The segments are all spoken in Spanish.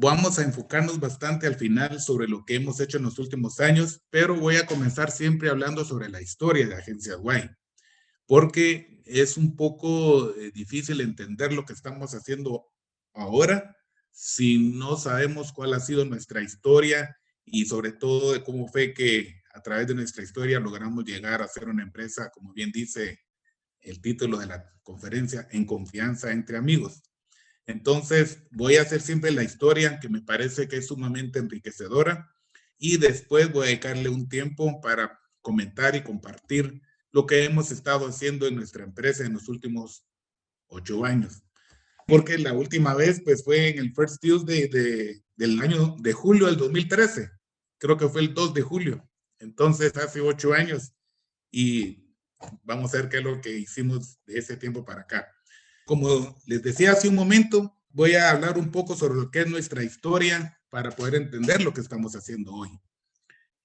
vamos a enfocarnos bastante al final sobre lo que hemos hecho en los últimos años, pero voy a comenzar siempre hablando sobre la historia de Agencia Y, porque es un poco difícil entender lo que estamos haciendo ahora si no sabemos cuál ha sido nuestra historia y sobre todo de cómo fue que a través de nuestra historia logramos llegar a ser una empresa, como bien dice el título de la conferencia, en confianza entre amigos. Entonces, voy a hacer siempre la historia que me parece que es sumamente enriquecedora y después voy a dedicarle un tiempo para comentar y compartir lo que hemos estado haciendo en nuestra empresa en los últimos 8 años. Porque la última vez pues fue en el First Tuesday del año de julio del 2013. Creo que fue el 2 de julio. Entonces, hace 8 años y vamos a ver qué es lo que hicimos de ese tiempo para acá. Como les decía hace un momento, voy a hablar un poco sobre lo que es nuestra historia para poder entender lo que estamos haciendo hoy.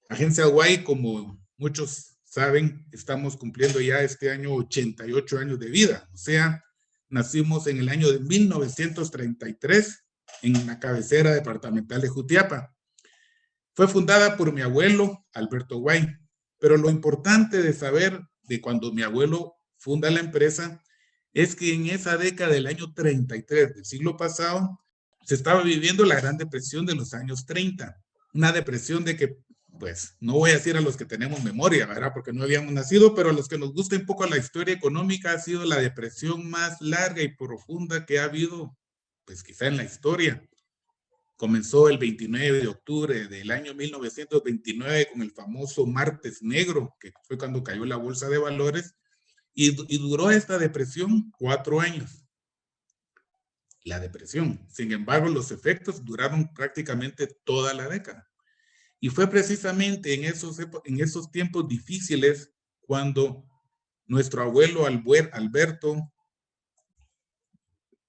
Agencia Y, como muchos saben, estamos cumpliendo ya este año 88 años de vida. O sea, nacimos en el año de 1933 en la cabecera departamental de Jutiapa. Fue fundada por mi abuelo, Alberto Y. Pero lo importante de saber de cuando mi abuelo funda la empresa es que en esa década del año 33 del siglo pasado se estaba viviendo la Gran Depresión de los años 30. Una depresión de que, pues, no voy a decir a los que tenemos memoria, ¿verdad? Porque no habíamos nacido, pero a los que nos gusta un poco la historia económica ha sido la depresión más larga y profunda que ha habido, pues quizá en la historia. Comenzó el 29 de octubre del año 1929 con el famoso Martes Negro, que fue cuando cayó la bolsa de valores, y duró esta depresión 4 años. La depresión. Sin embargo, los efectos duraron prácticamente toda la década. Y fue precisamente en esos tiempos difíciles cuando nuestro abuelo Alberto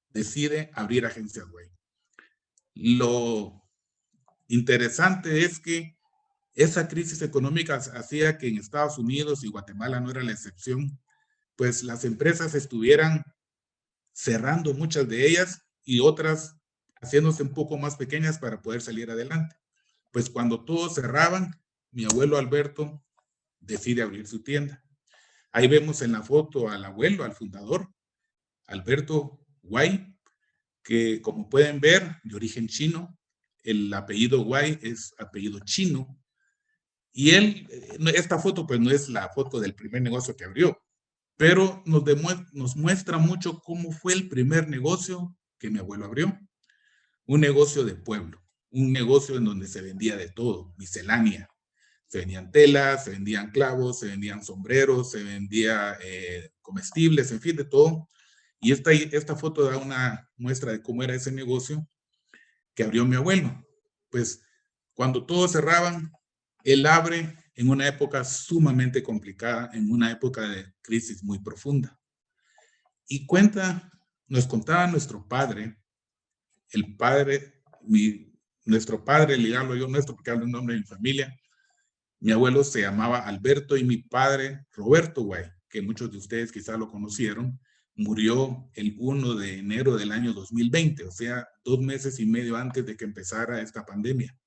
decide abrir Agencia Y. Lo interesante es que esa crisis económica hacía que en Estados Unidos y Guatemala no era la excepción, pues las empresas estuvieran cerrando muchas de ellas y otras haciéndose un poco más pequeñas para poder salir adelante. Pues cuando todos cerraban, mi abuelo Alberto decide abrir su tienda. Ahí vemos en la foto al abuelo, al fundador, Alberto Y, que como pueden ver, de origen chino, el apellido Y es apellido chino. Y él, esta foto pues no es la foto del primer negocio que abrió, pero nos muestra mucho cómo fue el primer negocio que mi abuelo abrió. Un negocio de pueblo, un negocio en donde se vendía de todo, miscelánea. Se vendían telas, se vendían clavos, se vendían sombreros, se vendía comestibles, en fin, de todo. Y esta foto da una muestra de cómo era ese negocio que abrió mi abuelo. Pues cuando todos cerraban, él abre en una época sumamente complicada, en una época de crisis muy profunda. Y nos contaba nuestro padre, el padre, nuestro padre, le hablo yo nuestro porque hablo en nombre de mi familia. Mi abuelo se llamaba Alberto y mi padre Roberto Y, que muchos de ustedes quizás lo conocieron, murió el 1 de enero del año 2020, o sea, 2 meses y medio antes de que empezara esta pandemia.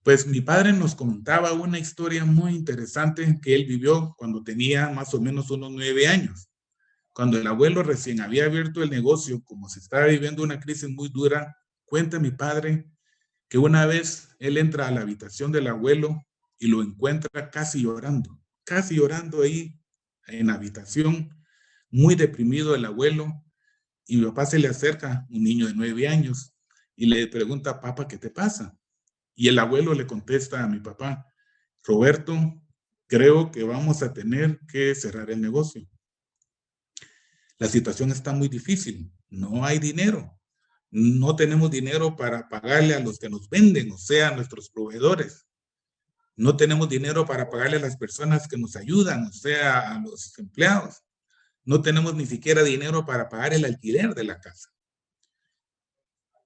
Pues mi padre nos contaba una historia muy interesante que él vivió cuando tenía más o menos unos 9 años. Cuando el abuelo recién había abierto el negocio, como se estaba viviendo una crisis muy dura, cuenta mi padre que una vez él entra a la habitación del abuelo y lo encuentra casi llorando ahí en la habitación, muy deprimido el abuelo, y mi papá se le acerca, un niño de 9 años, y le pregunta, papá, ¿qué te pasa? Y el abuelo le contesta a mi papá, Roberto, creo que vamos a tener que cerrar el negocio. La situación está muy difícil, no hay dinero. No tenemos dinero para pagarle a los que nos venden, o sea, a nuestros proveedores. No tenemos dinero para pagarle a las personas que nos ayudan, o sea, a los empleados. No tenemos ni siquiera dinero para pagar el alquiler de la casa.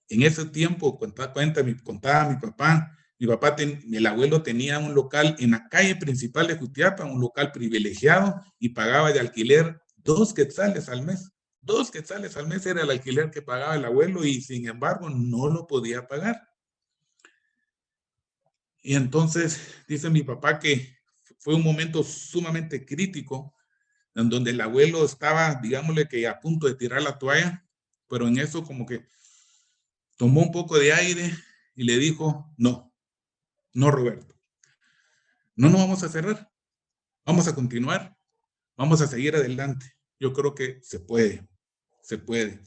En ese tiempo, contaba mi papá, el abuelo tenía un local en la calle principal de Jutiapa, un local privilegiado, y pagaba de alquiler 2 quetzales al mes. 2 quetzales al mes era el alquiler que pagaba el abuelo y sin embargo no lo podía pagar. Y entonces dice mi papá que fue un momento sumamente crítico en donde el abuelo estaba, digámosle que a punto de tirar la toalla, pero en eso como que tomó un poco de aire y le dijo, no, no, Roberto, no nos vamos a cerrar, vamos a continuar, vamos a seguir adelante. Yo creo que se puede, se puede.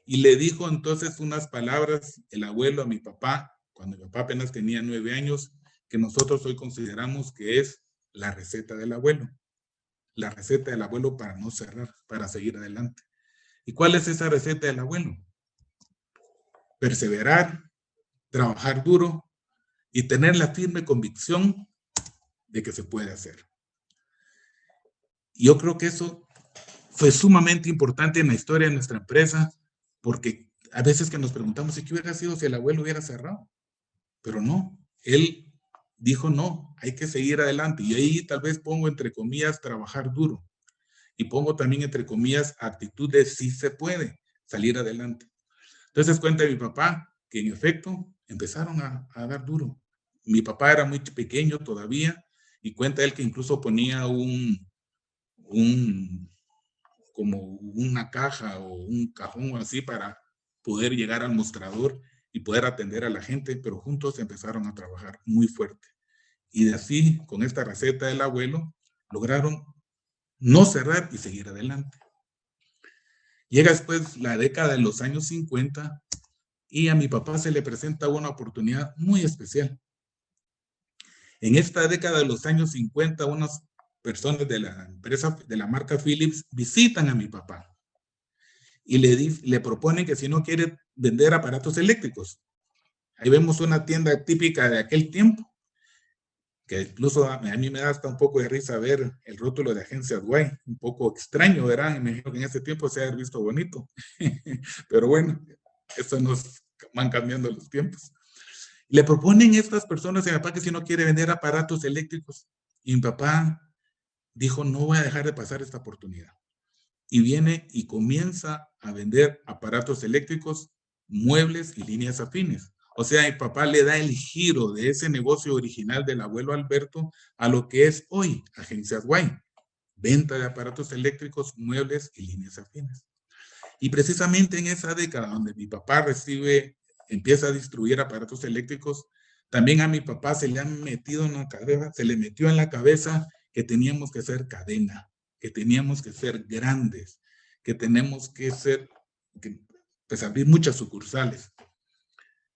Y le dijo entonces unas palabras el abuelo a mi papá, cuando mi papá apenas tenía 9 años, que nosotros hoy consideramos que es la receta del abuelo. La receta del abuelo para no cerrar, para seguir adelante. ¿Y cuál es esa receta del abuelo? Perseverar, trabajar duro y tener la firme convicción de que se puede hacer. Yo creo que eso fue sumamente importante en la historia de nuestra empresa, porque a veces que nos preguntamos si qué hubiera sido si el abuelo hubiera cerrado, pero no, él dijo no, hay que seguir adelante. Y ahí tal vez pongo entre comillas trabajar duro y pongo también entre comillas actitud de sí se puede salir adelante. Entonces cuenta mi papá que en efecto empezaron a dar duro. Mi papá era muy pequeño todavía y cuenta él que incluso ponía un como una caja o un cajón o así para poder llegar al mostrador y poder atender a la gente, pero juntos empezaron a trabajar muy fuerte. Y de así, con esta receta del abuelo, lograron no cerrar y seguir adelante. Llega después la década de los años 50 y a mi papá se le presenta una oportunidad muy especial. En esta década de los años 50, unas personas de la empresa, de la marca Philips, visitan a mi papá y le proponen que si no quiere vender aparatos eléctricos. Ahí vemos una tienda típica de aquel tiempo, que incluso a mí me da hasta un poco de risa ver el rótulo de agencia Dwight, un poco extraño, ¿verdad? Me imagino que en ese tiempo se ha visto bonito, pero bueno, eso nos van cambiando los tiempos. Le proponen a estas personas a mi papá que si no quiere vender aparatos eléctricos, y mi papá dijo, no voy a dejar de pasar esta oportunidad. Y viene y comienza a vender aparatos eléctricos, muebles y líneas afines. O sea, mi papá le da el giro de ese negocio original del abuelo Alberto a lo que es hoy Agencias Guay. Venta de aparatos eléctricos, muebles y líneas afines. Y precisamente en esa década donde mi papá empieza a distribuir aparatos eléctricos, también a mi papá se le han metido en la cabeza, se le metió en la cabeza que teníamos que ser cadena, que teníamos que ser grandes, que tenemos que ser, pues abrir muchas sucursales.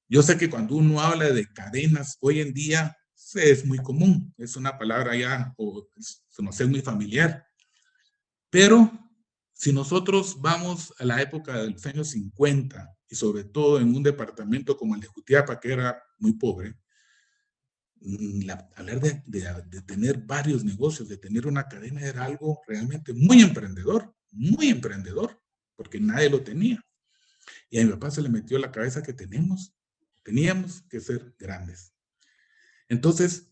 Yo sé que cuando uno habla de cadenas hoy en día es muy común, es una palabra ya, o no sé, muy familiar, pero si nosotros vamos a la época de los años 50 y sobre todo en un departamento como el de Jutiapa, que era muy pobre, hablar de tener varios negocios, de tener una cadena era algo realmente muy emprendedor, porque nadie lo tenía. Y a mi papá se le metió en la cabeza que teníamos que ser grandes. Entonces,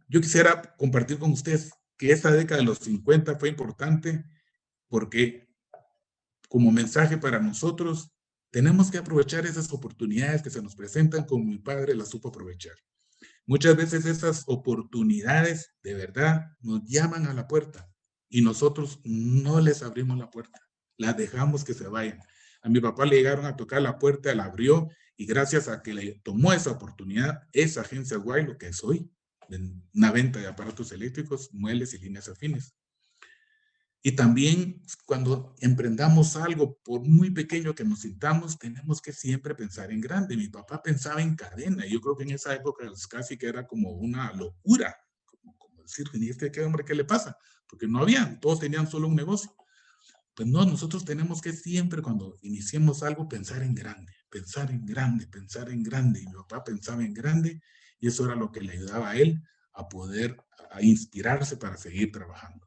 yo quisiera compartir con ustedes que esta década de los 50 fue importante porque como mensaje para nosotros, tenemos que aprovechar esas oportunidades que se nos presentan como mi padre las supo aprovechar. Muchas veces esas oportunidades de verdad nos llaman a la puerta y nosotros no les abrimos la puerta, las dejamos que se vayan. A mi papá le llegaron a tocar la puerta, la abrió y gracias a que le tomó esa oportunidad, esa agencia Guay, lo que es hoy, una venta de aparatos eléctricos, muebles y líneas afines. Y también cuando emprendamos algo, por muy pequeño que nos sintamos, tenemos que siempre pensar en grande. Mi papá pensaba en cadena. Yo creo que en esa época casi que era como una locura. Como decir, ¿y este qué hombre qué le pasa? Porque no había, todos tenían solo un negocio. Pues no, nosotros tenemos que siempre cuando iniciemos algo pensar en grande, pensar en grande, pensar en grande. Y mi papá pensaba en grande y eso era lo que le ayudaba a él a poder a inspirarse para seguir trabajando.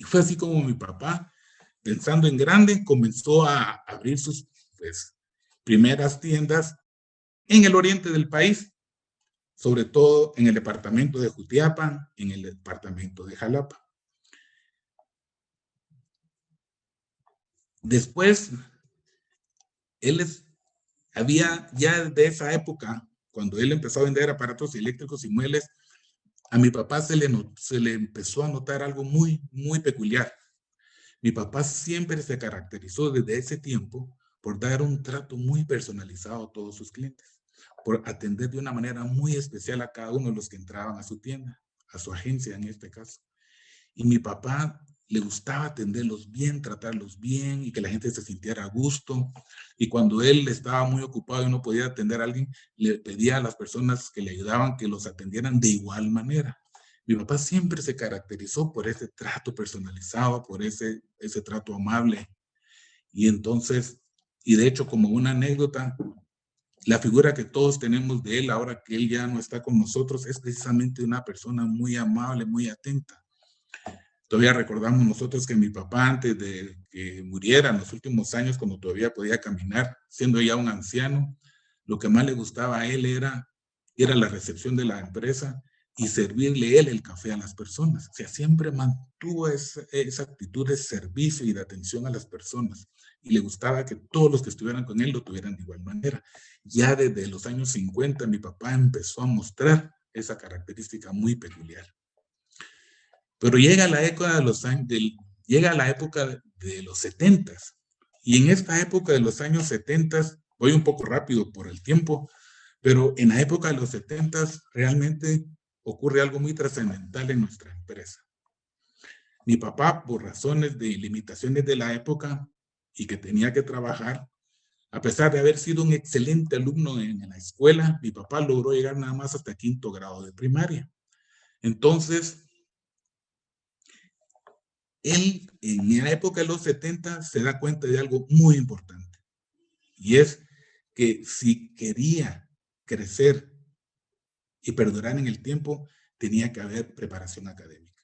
Y fue así como mi papá, pensando en grande, comenzó a abrir sus pues, primeras tiendas en el oriente del país, sobre todo en el departamento de Jutiapa, en el departamento de Jalapa. Después, había ya de esa época, cuando él empezó a vender aparatos eléctricos y muebles, a mi papá se le empezó a notar algo muy, muy peculiar. Mi papá siempre se caracterizó desde ese tiempo por dar un trato muy personalizado a todos sus clientes, por atender de una manera muy especial a cada uno de los que entraban a su tienda, a su agencia en este caso. Y mi papá le gustaba atenderlos bien, tratarlos bien y que la gente se sintiera a gusto. Y cuando él estaba muy ocupado y no podía atender a alguien, le pedía a las personas que le ayudaban que los atendieran de igual manera. Mi papá siempre se caracterizó por ese trato personalizado, por ese trato amable. Y entonces, y de hecho, como una anécdota, la figura que todos tenemos de él ahora que él ya no está con nosotros es precisamente una persona muy amable, muy atenta. Todavía recordamos nosotros que mi papá, antes de que muriera en los últimos años, cuando todavía podía caminar, siendo ya un anciano, lo que más le gustaba a él era la recepción de la empresa y servirle él el café a las personas. O sea, siempre mantuvo esa actitud de servicio y de atención a las personas. Y le gustaba que todos los que estuvieran con él lo tuvieran de igual manera. Ya desde los años 50, mi papá empezó a mostrar esa característica muy peculiar. Pero llega la época de los años, llega la época de los 70 y en esta época de los años 70, voy un poco rápido por el tiempo, pero en la época de los 70 realmente ocurre algo muy trascendental en nuestra empresa. Mi papá, por razones de limitaciones de la época y que tenía que trabajar, a pesar de haber sido un excelente alumno en la escuela, mi papá logró llegar nada más hasta quinto grado de primaria. Entonces, él en la época de los 70 se da cuenta de algo muy importante y es que si quería crecer y perdurar en el tiempo, tenía que haber preparación académica.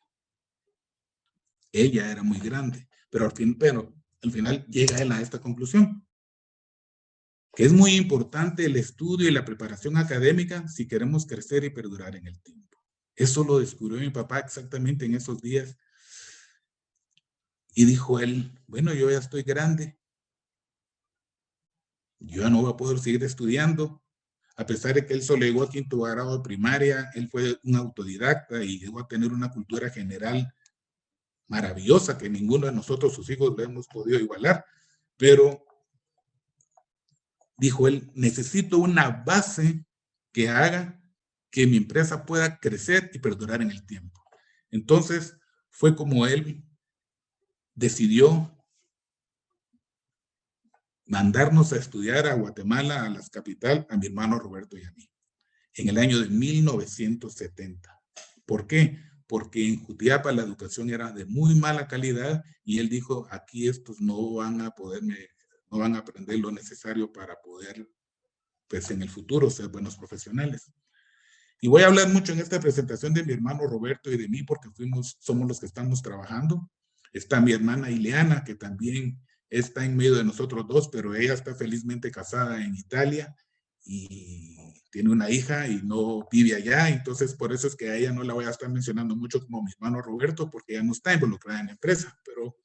Él ya era muy grande, pero al final llega él a esta conclusión, que es muy importante el estudio y la preparación académica si queremos crecer y perdurar en el tiempo. Eso lo descubrió mi papá exactamente en esos días y dijo él, bueno, yo ya estoy grande, yo ya no voy a poder seguir estudiando. A pesar de que él solo llegó a quinto grado de primaria, él fue un autodidacta y llegó a tener una cultura general maravillosa que ninguno de nosotros, sus hijos, le hemos podido igualar. Pero, dijo él, necesito una base que haga que mi empresa pueda crecer y perdurar en el tiempo. Entonces, fue como él decidió mandarnos a estudiar a Guatemala, a la capital, a mi hermano Roberto y a mí, en el año de 1970. ¿Por qué? Porque en Jutiapa la educación era de muy mala calidad y él dijo, aquí estos no van a no van a aprender lo necesario para poder, pues en el futuro, ser buenos profesionales. Y voy a hablar mucho en esta presentación de mi hermano Roberto y de mí porque somos los que estamos trabajando. Está mi hermana Ileana, que también está en medio de nosotros dos, pero ella está felizmente casada en Italia y tiene una hija y no vive allá, entonces por eso es que a ella no la voy a estar mencionando mucho como mi hermano Roberto, porque ella no está involucrada en la empresa, pero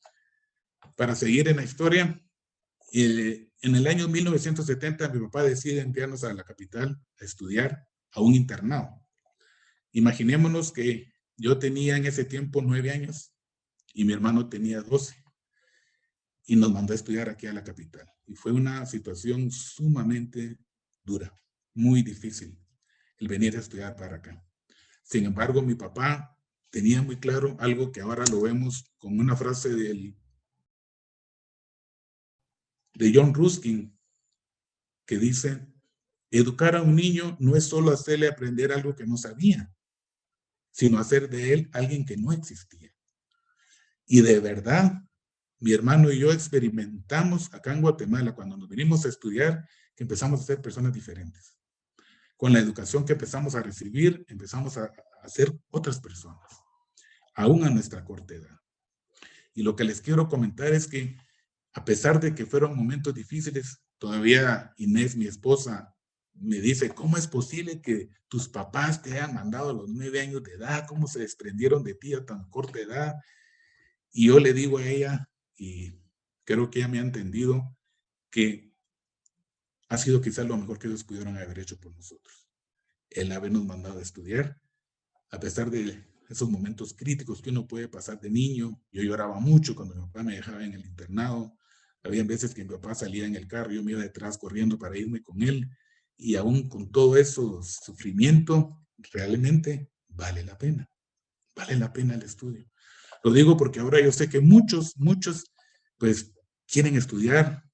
para seguir en la historia, en el año 1970 mi papá decide enviarnos a la capital a estudiar a un internado. Imaginémonos que yo tenía en ese tiempo 9 años y mi hermano tenía 12 y nos mandó a estudiar aquí a la capital. Y fue una situación sumamente dura, muy difícil el venir a estudiar para acá. Sin embargo, mi papá tenía muy claro algo que ahora lo vemos con una frase de John Ruskin, que dice, educar a un niño no es solo hacerle aprender algo que no sabía, sino hacer de él alguien que no existía. Y de verdad, mi hermano y yo experimentamos acá en Guatemala, cuando nos vinimos a estudiar, que empezamos a ser personas diferentes. Con la educación que empezamos a recibir, empezamos a ser otras personas, aún a nuestra corta edad. Y lo que les quiero comentar es que, a pesar de que fueron momentos difíciles, todavía Inés, mi esposa, me dice, ¿cómo es posible que tus papás te hayan mandado a los 9 años de edad? ¿Cómo se desprendieron de ti a tan corta edad? Y yo le digo a ella, y creo que ella me ha entendido que ha sido quizás lo mejor que ellos pudieron haber hecho por nosotros. El habernos mandado a estudiar, a pesar de esos momentos críticos que uno puede pasar de niño. Yo lloraba mucho cuando mi papá me dejaba en el internado. Había veces que mi papá salía en el carro, yo me iba detrás corriendo para irme con él. Y aún con todo eso sufrimiento, realmente vale la pena. Vale la pena el estudio. Lo digo porque ahora yo sé que muchos, pues quieren estudiar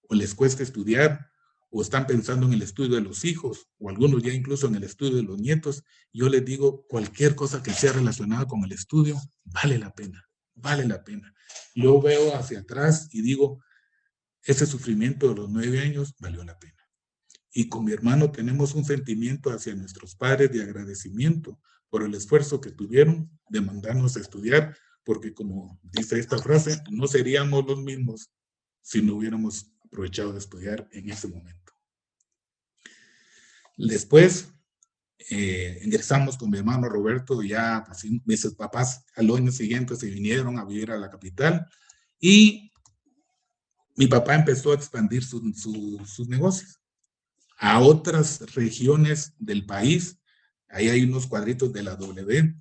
o les cuesta estudiar o están pensando en el estudio de los hijos o algunos ya incluso en el estudio de los nietos. Yo les digo, cualquier cosa que sea relacionada con el estudio, vale la pena, vale la pena. Yo veo hacia atrás y digo, ese sufrimiento de los 9 años valió la pena. Y con mi hermano tenemos un sentimiento hacia nuestros padres de agradecimiento por el esfuerzo que tuvieron de mandarnos a estudiar, porque como dice esta frase, no seríamos los mismos si no hubiéramos aprovechado de estudiar en ese momento. Después ingresamos con mi hermano Roberto, ya pues, mis papás al año siguiente se vinieron a vivir a la capital y mi papá empezó a expandir sus negocios a otras regiones del país. Ahí hay unos cuadritos de la W.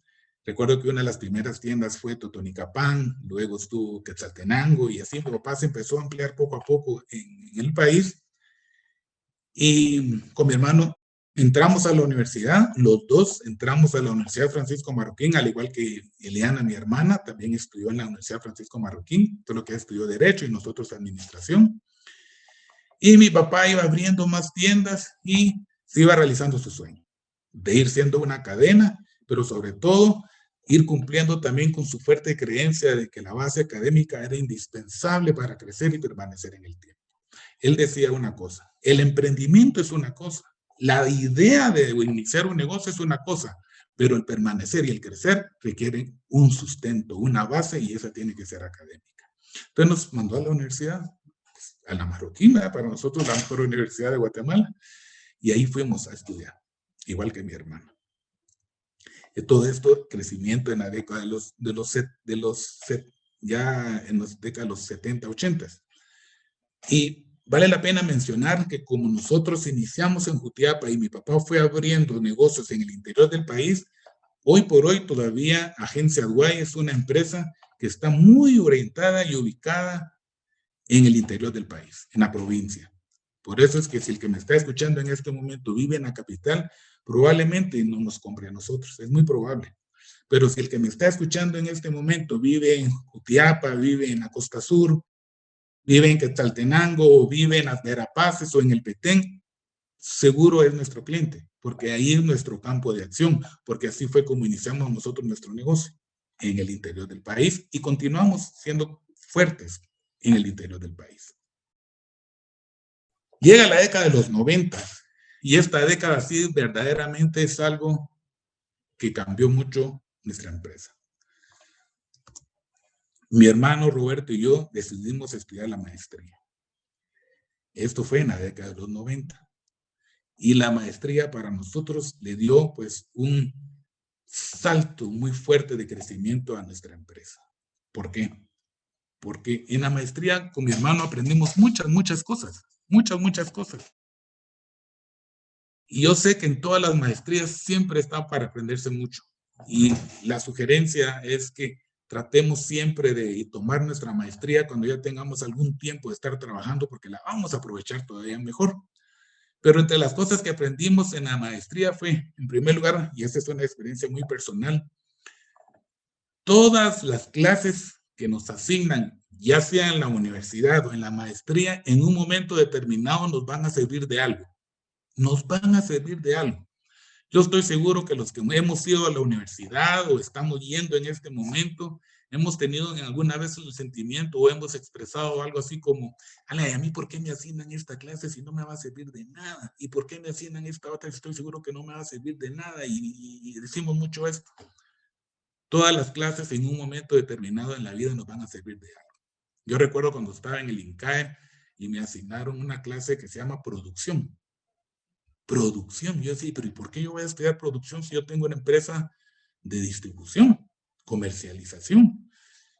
Recuerdo que una de las primeras tiendas fue Totonicapán, luego estuvo Quetzaltenango y así mi papá se empezó a ampliar poco a poco en el país. Y con mi hermano entramos a la universidad, los dos entramos a la Universidad Francisco Marroquín, al igual que Eliana, mi hermana, también estudió en la Universidad Francisco Marroquín, todo lo que estudió Derecho y nosotros Administración. Y mi papá iba abriendo más tiendas y se iba realizando su sueño de ir siendo una cadena, pero sobre todo ir cumpliendo también con su fuerte creencia de que la base académica era indispensable para crecer y permanecer en el tiempo. Él decía una cosa, el emprendimiento es una cosa, la idea de iniciar un negocio es una cosa, pero el permanecer y el crecer requieren un sustento, una base, y esa tiene que ser académica. Entonces nos mandó a la universidad, a la Marroquina, para nosotros la mejor universidad de Guatemala, y ahí fuimos a estudiar, igual que mi hermano. Todo esto, crecimiento en la década ya en las décadas de los 70, 80. Y vale la pena mencionar que como nosotros iniciamos en Jutiapa y mi papá fue abriendo negocios en el interior del país, hoy por hoy todavía Agencia Duay es una empresa que está muy orientada y ubicada en el interior del país, en la provincia. Por eso es que si el que me está escuchando en este momento vive en la capital, probablemente no nos compre a nosotros, es muy probable. Pero si el que me está escuchando en este momento vive en Jutiapa, vive en la Costa Sur, vive en Quetzaltenango, o vive en las Verapaces o en el Petén, seguro es nuestro cliente, porque ahí es nuestro campo de acción, porque así fue como iniciamos nosotros nuestro negocio en el interior del país y continuamos siendo fuertes en el interior del país. Llega la década de los 90 y esta década sí verdaderamente es algo que cambió mucho nuestra empresa. Mi hermano Roberto y yo decidimos estudiar la maestría. Esto fue en la década de los 90. Y la maestría para nosotros le dio pues un salto muy fuerte de crecimiento a nuestra empresa. ¿Por qué? Porque en la maestría con mi hermano aprendimos muchas cosas, muchas cosas. Y yo sé que en todas las maestrías siempre está para aprenderse mucho. Y la sugerencia es que tratemos siempre de tomar nuestra maestría cuando ya tengamos algún tiempo de estar trabajando, porque la vamos a aprovechar todavía mejor. Pero entre las cosas que aprendimos en la maestría fue, en primer lugar, y esta es una experiencia muy personal, todas las clases que nos asignan, ya sea en la universidad o en la maestría, en un momento determinado nos van a servir de algo. Nos van a servir de algo. Yo estoy seguro que los que hemos ido a la universidad o estamos yendo en este momento, hemos tenido alguna vez el sentimiento o hemos expresado algo así como, ale, ¿a mí por qué me asignan esta clase si no me va a servir de nada? ¿Y por qué me asignan esta otra si estoy seguro que no me va a servir de nada? Y decimos mucho esto. Todas las clases en un momento determinado en la vida nos van a servir de algo. Yo recuerdo cuando estaba en el INCAE y me asignaron una clase que se llama producción. Producción. Yo decía, pero ¿y por qué yo voy a estudiar producción si yo tengo una empresa de distribución, comercialización?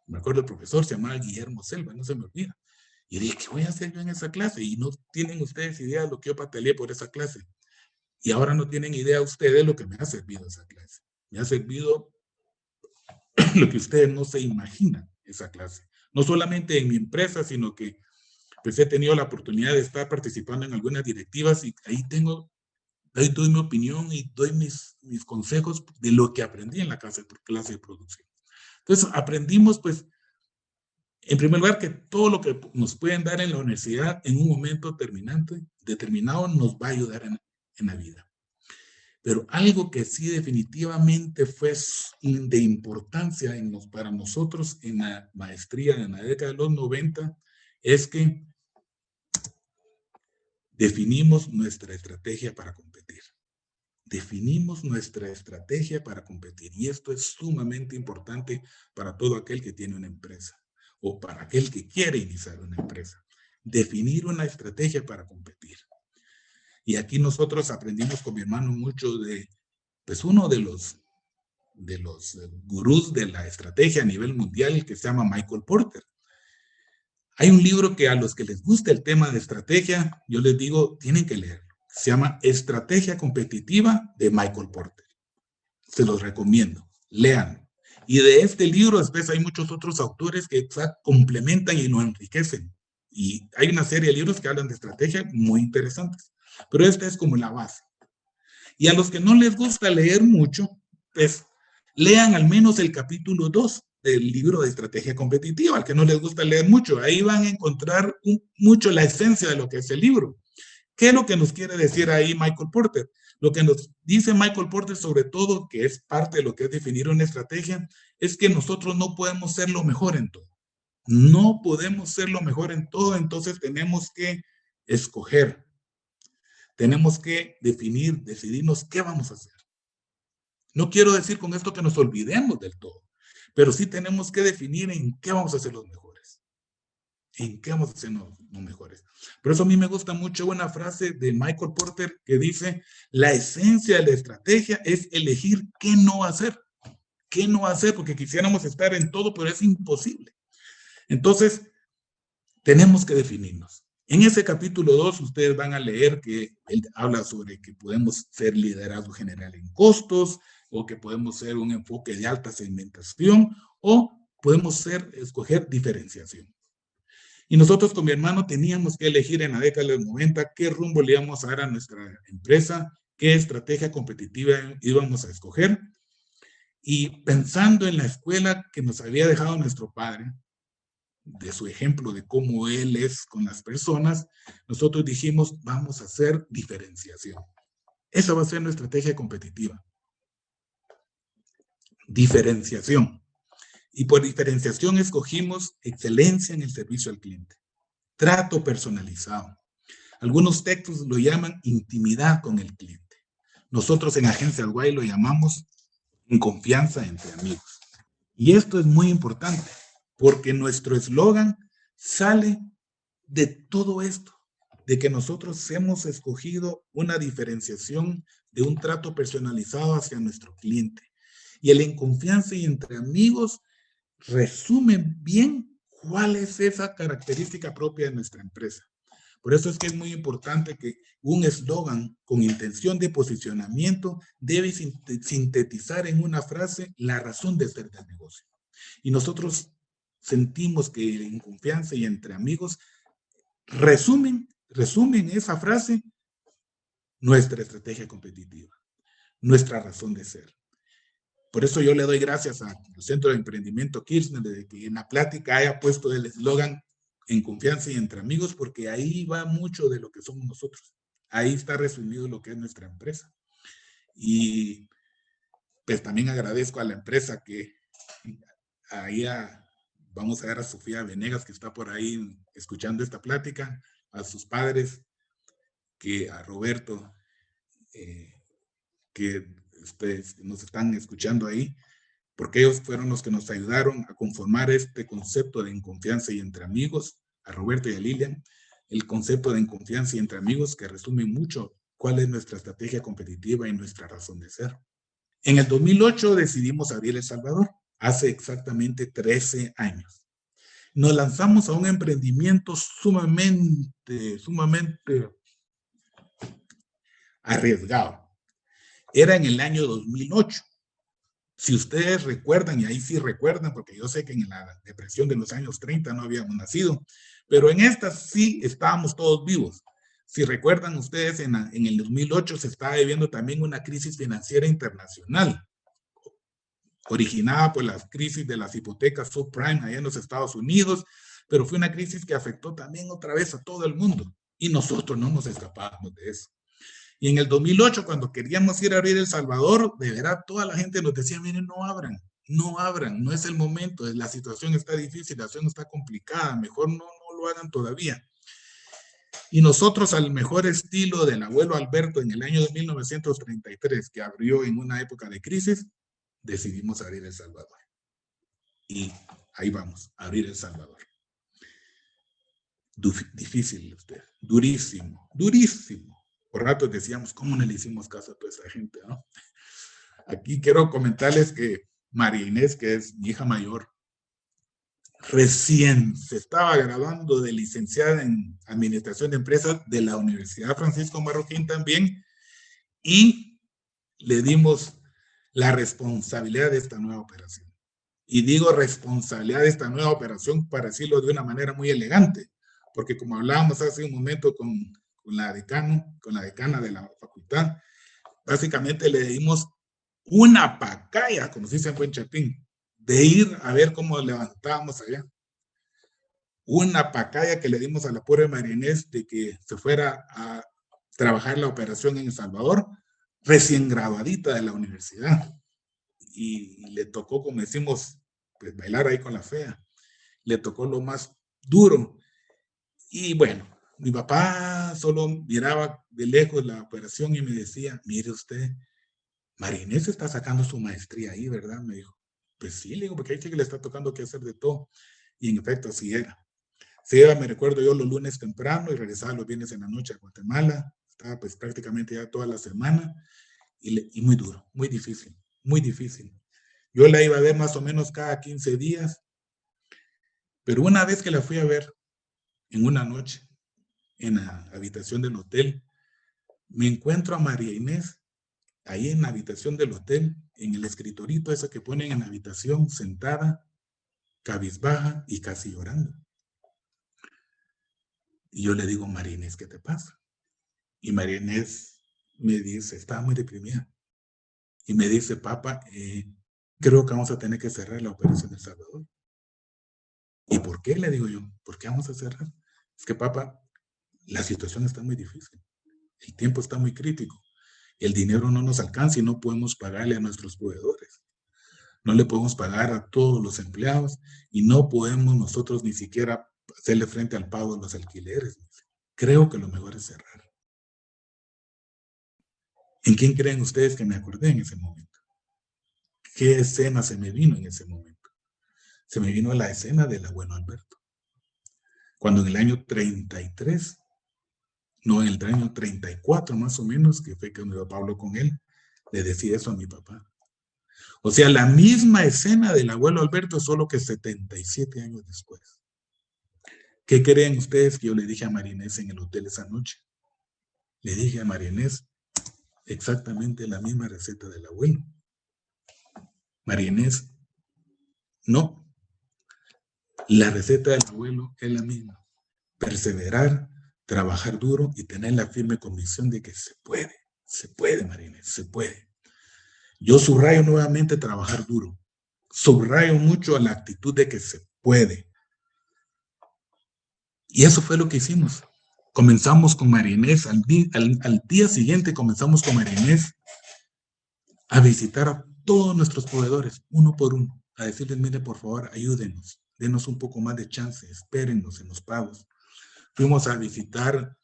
Me acuerdo el profesor se llamaba Guillermo Selva, no se me olvida. Y dije, ¿qué voy a hacer yo en esa clase? Y no tienen ustedes idea de lo que yo pataleé por esa clase. Y ahora no tienen idea ustedes lo que me ha servido esa clase. Me ha servido lo que ustedes no se imaginan esa clase. No solamente en mi empresa, sino que pues he tenido la oportunidad de estar participando en algunas directivas y ahí doy mi opinión y doy mis consejos de lo que aprendí en la clase de producción. Entonces aprendimos pues, en primer lugar, que todo lo que nos pueden dar en la universidad en un momento determinado nos va a ayudar en la vida. Pero algo que sí definitivamente fue de importancia para nosotros en la maestría en la década de los 90 es que definimos nuestra estrategia para competir. Definimos nuestra estrategia para competir. Y esto es sumamente importante para todo aquel que tiene una empresa o para aquel que quiere iniciar una empresa. Definir una estrategia para competir. Y aquí nosotros aprendimos con mi hermano mucho de, pues uno de los gurús de la estrategia a nivel mundial que se llama Michael Porter. Hay un libro que a los que les gusta el tema de estrategia, yo les digo, tienen que leerlo. Se llama Estrategia Competitiva de Michael Porter. Se los recomiendo, lean. Y de este libro después hay muchos otros autores que complementan y lo enriquecen. Y hay una serie de libros que hablan de estrategia muy interesantes. Pero esta es como la base. Y a los que no les gusta leer mucho, pues lean al menos el capítulo 2 del libro de estrategia competitiva, al que no les gusta leer mucho. Ahí van a encontrar mucho la esencia de lo que es el libro. ¿Qué es lo que nos quiere decir ahí Michael Porter? Lo que nos dice Michael Porter, sobre todo, que es parte de lo que es definir una estrategia, es que nosotros no podemos ser lo mejor en todo. No podemos ser lo mejor en todo, entonces tenemos que escoger. Tenemos que decidirnos qué vamos a hacer. No quiero decir con esto que nos olvidemos del todo, pero sí tenemos que definir en qué vamos a ser los mejores. En qué vamos a ser los mejores. Por eso a mí me gusta mucho una frase de Michael Porter que dice, la esencia de la estrategia es elegir qué no hacer. ¿Qué no hacer? Porque quisiéramos estar en todo, pero es imposible. Entonces, tenemos que definirnos. En ese capítulo 2, ustedes van a leer que él habla sobre que podemos ser liderazgo general en costos, o que podemos ser un enfoque de alta segmentación, o podemos escoger diferenciación. Y nosotros con mi hermano teníamos que elegir en la década de los 90 qué rumbo le íbamos a dar a nuestra empresa, qué estrategia competitiva íbamos a escoger. Y pensando en la escuela que nos había dejado nuestro padre, de su ejemplo de cómo él es con las personas, nosotros dijimos, vamos a hacer diferenciación. Esa va a ser nuestra estrategia competitiva. Diferenciación. Y por diferenciación escogimos excelencia en el servicio al cliente. Trato personalizado. Algunos textos lo llaman intimidad con el cliente. Nosotros en Agencia Alguay lo llamamos en confianza entre amigos. Y esto es muy importante porque nuestro eslogan sale de todo esto, de que nosotros hemos escogido una diferenciación de un trato personalizado hacia nuestro cliente. Y el en confianza y entre amigos resume bien cuál es esa característica propia de nuestra empresa. Por eso es que es muy importante que un eslogan con intención de posicionamiento debe sintetizar en una frase la razón de ser del negocio. Y nosotros sentimos que en confianza y entre amigos resumen esa frase nuestra estrategia competitiva, nuestra razón de ser. Por eso yo le doy gracias al Centro de Emprendimiento Kirchner de que en la plática haya puesto el eslogan en confianza y entre amigos, porque ahí va mucho de lo que somos nosotros. Ahí está resumido lo que es nuestra empresa. Y pues también agradezco a la empresa que ahí vamos a ver a Sofía Venegas, que está por ahí escuchando esta plática, a sus padres, a Roberto, que nos están escuchando ahí, porque ellos fueron los que nos ayudaron a conformar este concepto de en confianza y entre amigos, a Roberto y a Lilian, el concepto de en confianza y entre amigos que resume mucho cuál es nuestra estrategia competitiva y nuestra razón de ser. En el 2008 decidimos abrir El Salvador, hace exactamente 13 años. nos lanzamos a un emprendimiento sumamente arriesgado. Era en el año 2008. Si ustedes recuerdan, y ahí sí recuerdan, porque yo sé que en la depresión de los años 30 no habíamos nacido, pero en esta sí estábamos todos vivos. Si recuerdan ustedes, en el 2008 se estaba viviendo también una crisis financiera internacional, originada por la crisis de las hipotecas subprime allá en los Estados Unidos, pero fue una crisis que afectó también otra vez a todo el mundo, y nosotros no nos escapábamos de eso. Y en el 2008, cuando queríamos ir a abrir El Salvador, de verdad, toda la gente nos decía, miren, no abran, no es el momento, la situación está difícil, la situación está complicada, mejor no lo hagan todavía. Y nosotros, al mejor estilo del abuelo Alberto en el año de 1933, que abrió en una época de crisis, decidimos abrir El Salvador. Y ahí vamos, abrir El Salvador. Difícil usted, durísimo, durísimo. Por rato decíamos, ¿cómo no le hicimos caso a toda esa gente, no? Aquí quiero comentarles que María Inés, que es mi hija mayor, recién se estaba graduando de licenciada en Administración de Empresas de la Universidad Francisco Marroquín también, y le dimos la responsabilidad de esta nueva operación. Y digo responsabilidad de esta nueva operación para decirlo de una manera muy elegante, porque como hablábamos hace un momento con la decana de la facultad, básicamente le dimos una pacaya, como se dice en buen chapín, de ir a ver cómo levantábamos allá. Una pacaya que le dimos a la pobre María Inés de que se fuera a trabajar la operación en El Salvador, recién graduadita de la universidad. Y le tocó, como decimos, pues bailar ahí con la fea. Le tocó lo más duro. Y bueno, mi papá solo miraba de lejos la operación y me decía, mire usted, María Inés está sacando su maestría ahí, ¿verdad? Me dijo. Pues sí, le digo, porque hay que le está tocando que hacer de todo. Y en efecto, así era. Se iba, me recuerdo yo, los lunes temprano y regresaba los viernes en la noche a Guatemala. Estaba pues prácticamente ya toda la semana y muy duro, muy difícil, muy difícil. Yo la iba a ver más o menos cada 15 días, pero una vez que la fui a ver en una noche en la habitación del hotel, me encuentro a María Inés ahí en la habitación del hotel, en el escritorito ese que ponen en la habitación, sentada, cabizbaja y casi llorando. Y yo le digo, María Inés, ¿qué te pasa? Y María Inés me dice, estaba muy deprimida. Y me dice, papá, creo que vamos a tener que cerrar la operación de El Salvador. ¿Y por qué? Le digo yo, ¿por qué vamos a cerrar? Es que, papá, la situación está muy difícil. El tiempo está muy crítico. El dinero no nos alcanza y no podemos pagarle a nuestros proveedores. No le podemos pagar a todos los empleados y no podemos nosotros ni siquiera hacerle frente al pago de los alquileres. Creo que lo mejor es cerrar. ¿En quién creen ustedes que me acordé en ese momento? ¿Qué escena se me vino en ese momento? Se me vino la escena del abuelo Alberto. Cuando en el año 33, no, en el año 34 más o menos, que fue que mi papá habló con él, le decía eso a mi papá. O sea, la misma escena del abuelo Alberto, solo que 77 años después. ¿Qué creen ustedes que yo le dije a María Inés en el hotel esa noche? Le dije a María Inés exactamente la misma receta del abuelo. María Inés, no. La receta del abuelo es la misma. Perseverar, trabajar duro y tener la firme convicción de que se puede, María Inés, se puede. Yo subrayo nuevamente trabajar duro. Subrayo mucho la actitud de que se puede. Y eso fue lo que hicimos. Comenzamos con María Inés, al día siguiente comenzamos con María Inés a visitar a todos nuestros proveedores, uno por uno, a decirles, mire, por favor, ayúdenos, denos un poco más de chance, espérennos en los pagos. Fuimos a visitar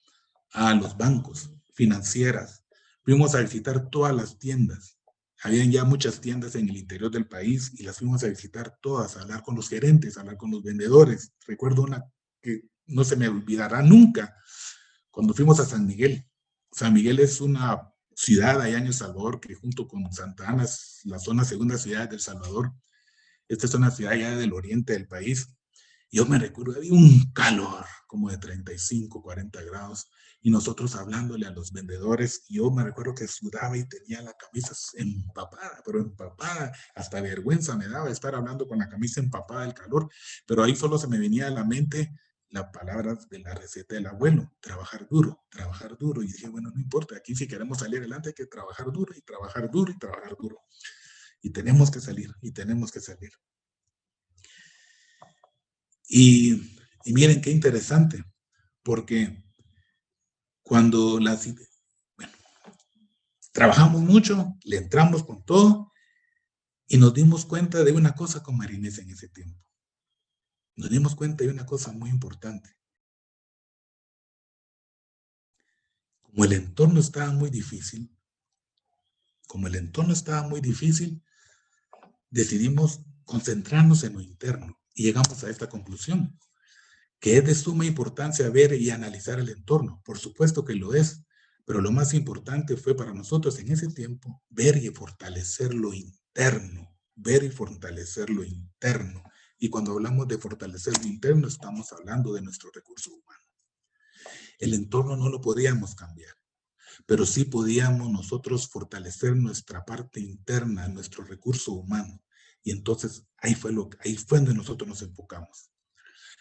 a los bancos, financieras, fuimos a visitar todas las tiendas. Habían ya muchas tiendas en el interior del país y las fuimos a visitar todas, a hablar con los gerentes, a hablar con los vendedores. Recuerdo una que no se me olvidará nunca, cuando fuimos a San Miguel. San Miguel es una ciudad allá en El Salvador que junto con Santa Ana es la zona segunda ciudad de El Salvador. Esta es una ciudad ya del oriente del país. Yo me recuerdo, había un calor como de 35, 40 grados, y nosotros hablándole a los vendedores, yo me recuerdo que sudaba y tenía la camisa empapada, pero empapada, hasta vergüenza me daba estar hablando con la camisa empapada del calor, pero ahí solo se me venía a la mente la palabra de la receta del abuelo, trabajar duro, y dije, bueno, no importa, aquí si queremos salir adelante hay que trabajar duro, y trabajar duro, y trabajar duro, y tenemos que salir, y tenemos que salir. Y miren qué interesante, porque cuando bueno, trabajamos mucho, le entramos con todo y nos dimos cuenta de una cosa con Marinés en ese tiempo. Nos dimos cuenta de una cosa muy importante. Como el entorno estaba muy difícil, decidimos concentrarnos en lo interno y llegamos a esta conclusión, que es de suma importancia ver y analizar el entorno. Por supuesto que lo es, pero lo más importante fue para nosotros en ese tiempo ver y fortalecer lo interno, ver y fortalecer lo interno. Y cuando hablamos de fortalecer lo interno, estamos hablando de nuestro recurso humano. El entorno no lo podíamos cambiar, pero sí podíamos nosotros fortalecer nuestra parte interna, nuestro recurso humano. Y entonces ahí fue donde nosotros nos enfocamos.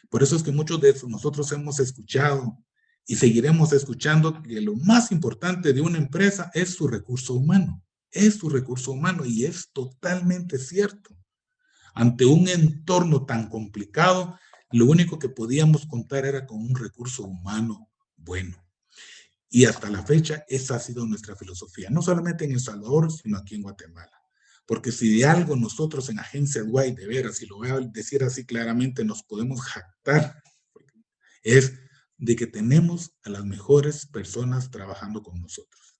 Por eso es que muchos de nosotros hemos escuchado y seguiremos escuchando que lo más importante de una empresa es su recurso humano. Es su recurso humano y es totalmente cierto. Ante un entorno tan complicado, lo único que podíamos contar era con un recurso humano bueno. Y hasta la fecha, esa ha sido nuestra filosofía, no solamente en El Salvador, sino aquí en Guatemala. Porque si de algo nosotros en Agencia Guay, de veras, y lo voy a decir así claramente, nos podemos jactar, es de que tenemos a las mejores personas trabajando con nosotros,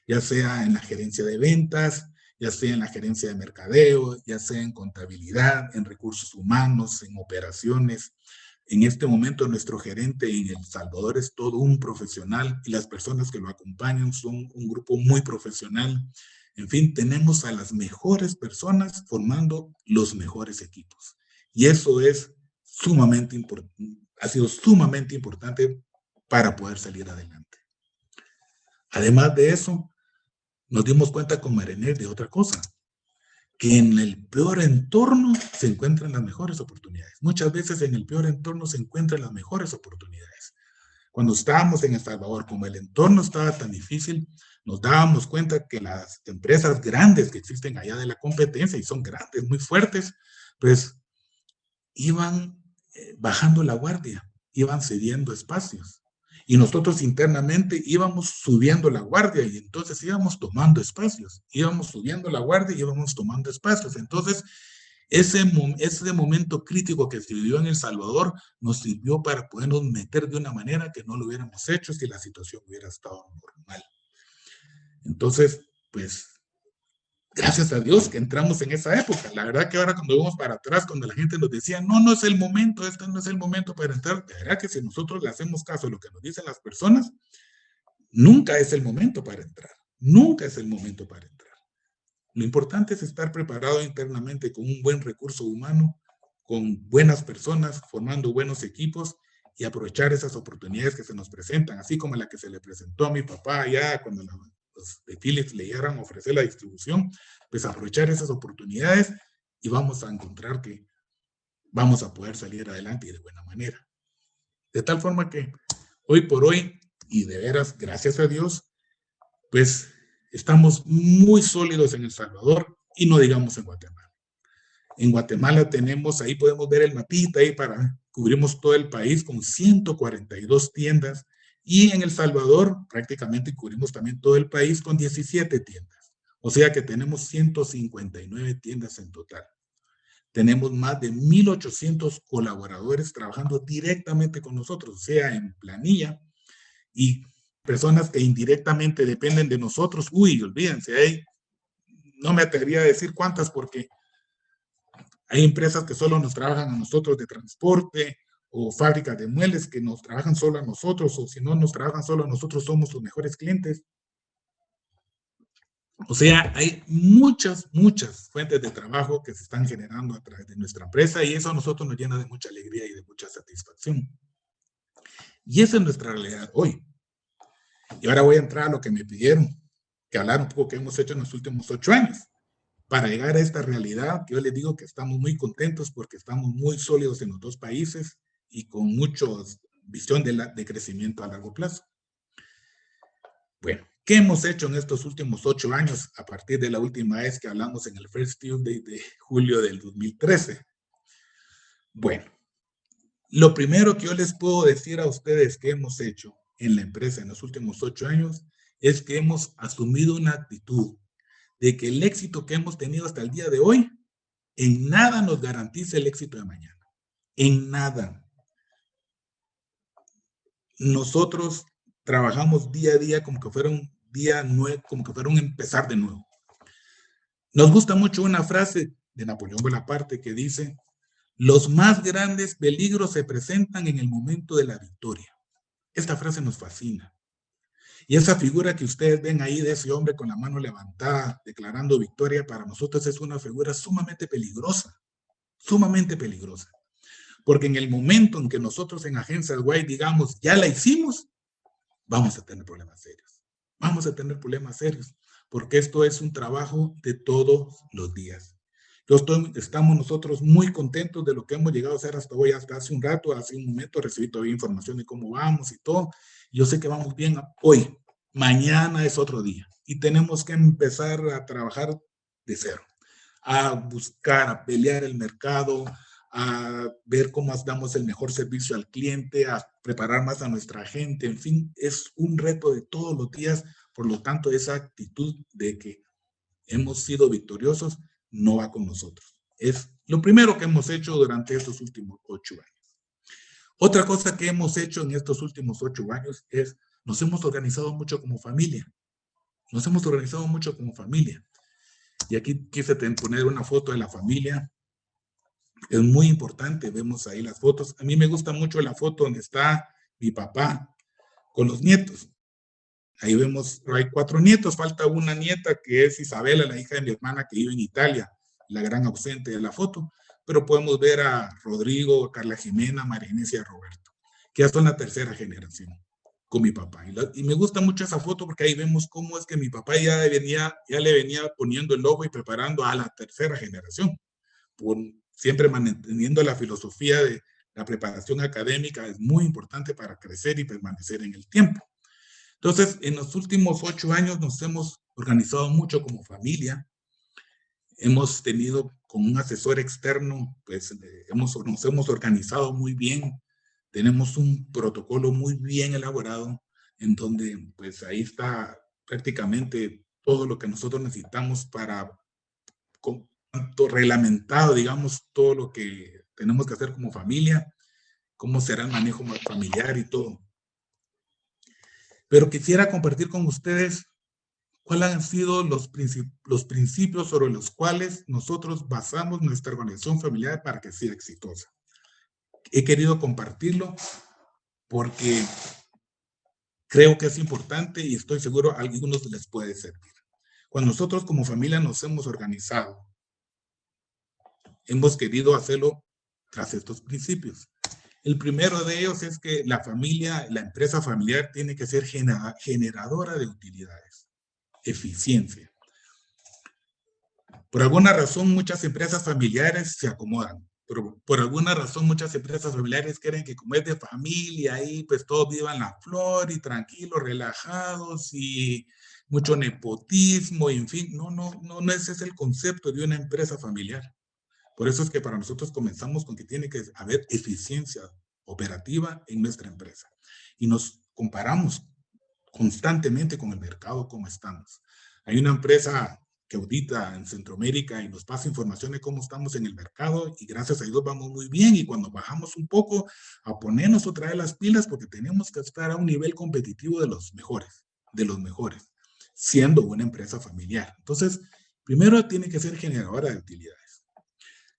ya sea en la gerencia de ventas, ya sea en la gerencia de mercadeo, ya sea en contabilidad, en recursos humanos, en operaciones. En este momento nuestro gerente en El Salvador es todo un profesional y las personas que lo acompañan son un grupo muy profesional. En fin, tenemos a las mejores personas formando los mejores equipos. Y eso es sumamente importante, ha sido sumamente importante para poder salir adelante. Además de eso, nos dimos cuenta con Marinés de otra cosa, que en el peor entorno se encuentran las mejores oportunidades. Muchas veces en el peor entorno se encuentran las mejores oportunidades. Cuando estábamos en El Salvador, como el entorno estaba tan difícil, nos dábamos cuenta que las empresas grandes que existen allá de la competencia, y son grandes, muy fuertes, pues iban bajando la guardia, iban cediendo espacios. Y nosotros internamente íbamos subiendo la guardia y entonces íbamos tomando espacios, íbamos subiendo la guardia y íbamos tomando espacios. Entonces, ese momento crítico que se vivió en El Salvador nos sirvió para podernos meter de una manera que no lo hubiéramos hecho si la situación hubiera estado normal. Entonces, pues, gracias a Dios que entramos en esa época. La verdad que ahora cuando vemos para atrás, cuando la gente nos decía, no, no es el momento, este no es el momento para entrar, la verdad que si nosotros le hacemos caso a lo que nos dicen las personas, nunca es el momento para entrar. Nunca es el momento para entrar. Lo importante es estar preparado internamente con un buen recurso humano, con buenas personas, formando buenos equipos y aprovechar esas oportunidades que se nos presentan, así como la que se le presentó a mi papá allá cuando los de Philips le llegaron a ofrecer la distribución, pues aprovechar esas oportunidades y vamos a encontrar que vamos a poder salir adelante y de buena manera. De tal forma que hoy por hoy, y de veras, gracias a Dios, pues estamos muy sólidos en El Salvador y no digamos en Guatemala. En Guatemala tenemos, ahí podemos ver el mapita, ahí cubrimos todo el país con 142 tiendas y en El Salvador prácticamente cubrimos también todo el país con 17 tiendas. O sea que tenemos 159 tiendas en total. Tenemos más de 1,800 colaboradores trabajando directamente con nosotros, o sea, en planilla, y personas que indirectamente dependen de nosotros. Uy, olvídense, no me atrevería a decir cuántas porque hay empresas que solo nos trabajan a nosotros de transporte o fábricas de muebles que nos trabajan solo a nosotros, o si no nos trabajan solo a nosotros somos sus mejores clientes. O sea, hay muchas fuentes de trabajo que se están generando a través de nuestra empresa y eso a nosotros nos llena de mucha alegría y de mucha satisfacción. Y esa es nuestra realidad hoy. Y ahora voy a entrar a lo que me pidieron, que hablar un poco qué hemos hecho en los últimos 8 años. Para llegar a esta realidad, que yo les digo que estamos muy contentos porque estamos muy sólidos en los dos países y con mucha visión de crecimiento a largo plazo. Bueno, ¿qué hemos hecho en estos últimos 8 años a partir de la última vez que hablamos en el First Tuesday de julio del 2013? Bueno, lo primero que yo les puedo decir a ustedes que hemos hecho en la empresa en los últimos 8 años es que hemos asumido una actitud de que el éxito que hemos tenido hasta el día de hoy en nada nos garantiza el éxito de mañana. En nada. Nosotros trabajamos día a día como que fuera un día nuevo, como que fuera un empezar de nuevo. Nos gusta mucho una frase de Napoleón Bonaparte que dice: los más grandes peligros se presentan en el momento de la victoria. Esta frase nos fascina. Y esa figura que ustedes ven ahí de ese hombre con la mano levantada, declarando victoria, para nosotros es una figura sumamente peligrosa. Sumamente peligrosa. Porque en el momento en que nosotros en Agencias White digamos, ya la hicimos, vamos a tener problemas serios. Vamos a tener problemas serios, porque esto es un trabajo de todos los días. Estamos nosotros muy contentos de lo que hemos llegado a hacer hasta hoy, hasta hace un rato, hace un momento recibí todavía información de cómo vamos y todo. Yo sé que vamos bien hoy, mañana es otro día y tenemos que empezar a trabajar de cero, a buscar, a pelear el mercado, a ver cómo damos el mejor servicio al cliente, a preparar más a nuestra gente, en fin, es un reto de todos los días, por lo tanto, esa actitud de que hemos sido victoriosos no va con nosotros. Es lo primero que hemos hecho durante estos últimos 8 años. Otra cosa que hemos hecho en estos últimos 8 años es, nos hemos organizado mucho como familia. Nos hemos organizado mucho como familia. Y aquí quise poner una foto de la familia. Es muy importante, vemos ahí las fotos. A mí me gusta mucho la foto donde está mi papá con los nietos. Ahí vemos, hay 4 nietos, falta una nieta que es Isabela, la hija de mi hermana que vive en Italia, la gran ausente de la foto. Pero podemos ver a Rodrigo, a Carla Jimena, María Inés y a Roberto, que ya son la tercera generación con mi papá. Y me gusta mucho esa foto porque ahí vemos cómo es que mi papá ya le venía poniendo el logo y preparando a la tercera generación. Siempre manteniendo la filosofía de la preparación académica es muy importante para crecer y permanecer en el tiempo. Entonces, en los últimos 8 años nos hemos organizado mucho como familia. Hemos tenido con un asesor externo, pues nos hemos organizado muy bien. Tenemos un protocolo muy bien elaborado en donde pues ahí está prácticamente todo lo que nosotros necesitamos para reglamentado, digamos, todo lo que tenemos que hacer como familia, cómo será el manejo familiar y todo. Pero quisiera compartir con ustedes cuáles han sido los principios sobre los cuales nosotros basamos nuestra organización familiar para que sea exitosa. He querido compartirlo porque creo que es importante y estoy seguro a algunos les puede servir. Cuando nosotros como familia nos hemos organizado, hemos querido hacerlo tras estos principios. El primero de ellos es que la empresa familiar tiene que ser generadora de utilidades, eficiencia. Por alguna razón, muchas empresas familiares se acomodan, pero por alguna razón, muchas empresas familiares creen que como es de familia, ahí pues todos vivan la flor y tranquilos, relajados y mucho nepotismo, en fin, no ese es el concepto de una empresa familiar. Por eso es que para nosotros comenzamos con que tiene que haber eficiencia operativa en nuestra empresa. Y nos comparamos constantemente con el mercado, cómo estamos. Hay una empresa que audita en Centroamérica y nos pasa información de cómo estamos en el mercado y gracias a Dios vamos muy bien y cuando bajamos un poco a ponernos otra vez las pilas porque tenemos que estar a un nivel competitivo de los mejores, siendo una empresa familiar. Entonces, primero tiene que ser generadora de utilidades.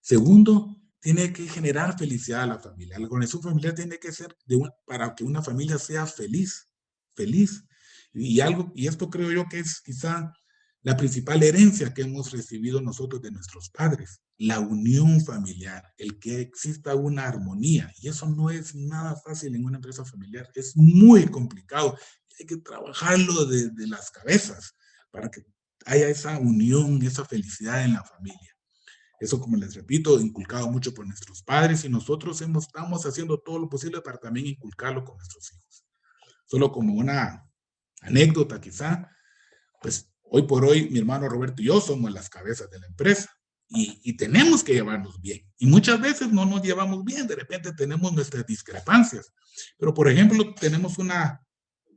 Segundo, tiene que generar felicidad a la familia. La organización familiar tiene que ser para que una familia sea feliz. Y esto creo yo que es quizá la principal herencia que hemos recibido nosotros de nuestros padres, la unión familiar, el que exista una armonía. Y eso no es nada fácil en una empresa familiar, es muy complicado. Hay que trabajarlo desde las cabezas para que haya esa unión, esa felicidad en la familia. Eso, como les repito, inculcado mucho por nuestros padres y nosotros estamos haciendo todo lo posible para también inculcarlo con nuestros hijos. Solo como una anécdota quizá, pues hoy por hoy mi hermano Roberto y yo somos las cabezas de la empresa y tenemos que llevarnos bien. Y muchas veces no nos llevamos bien, de repente tenemos nuestras discrepancias. Pero por ejemplo,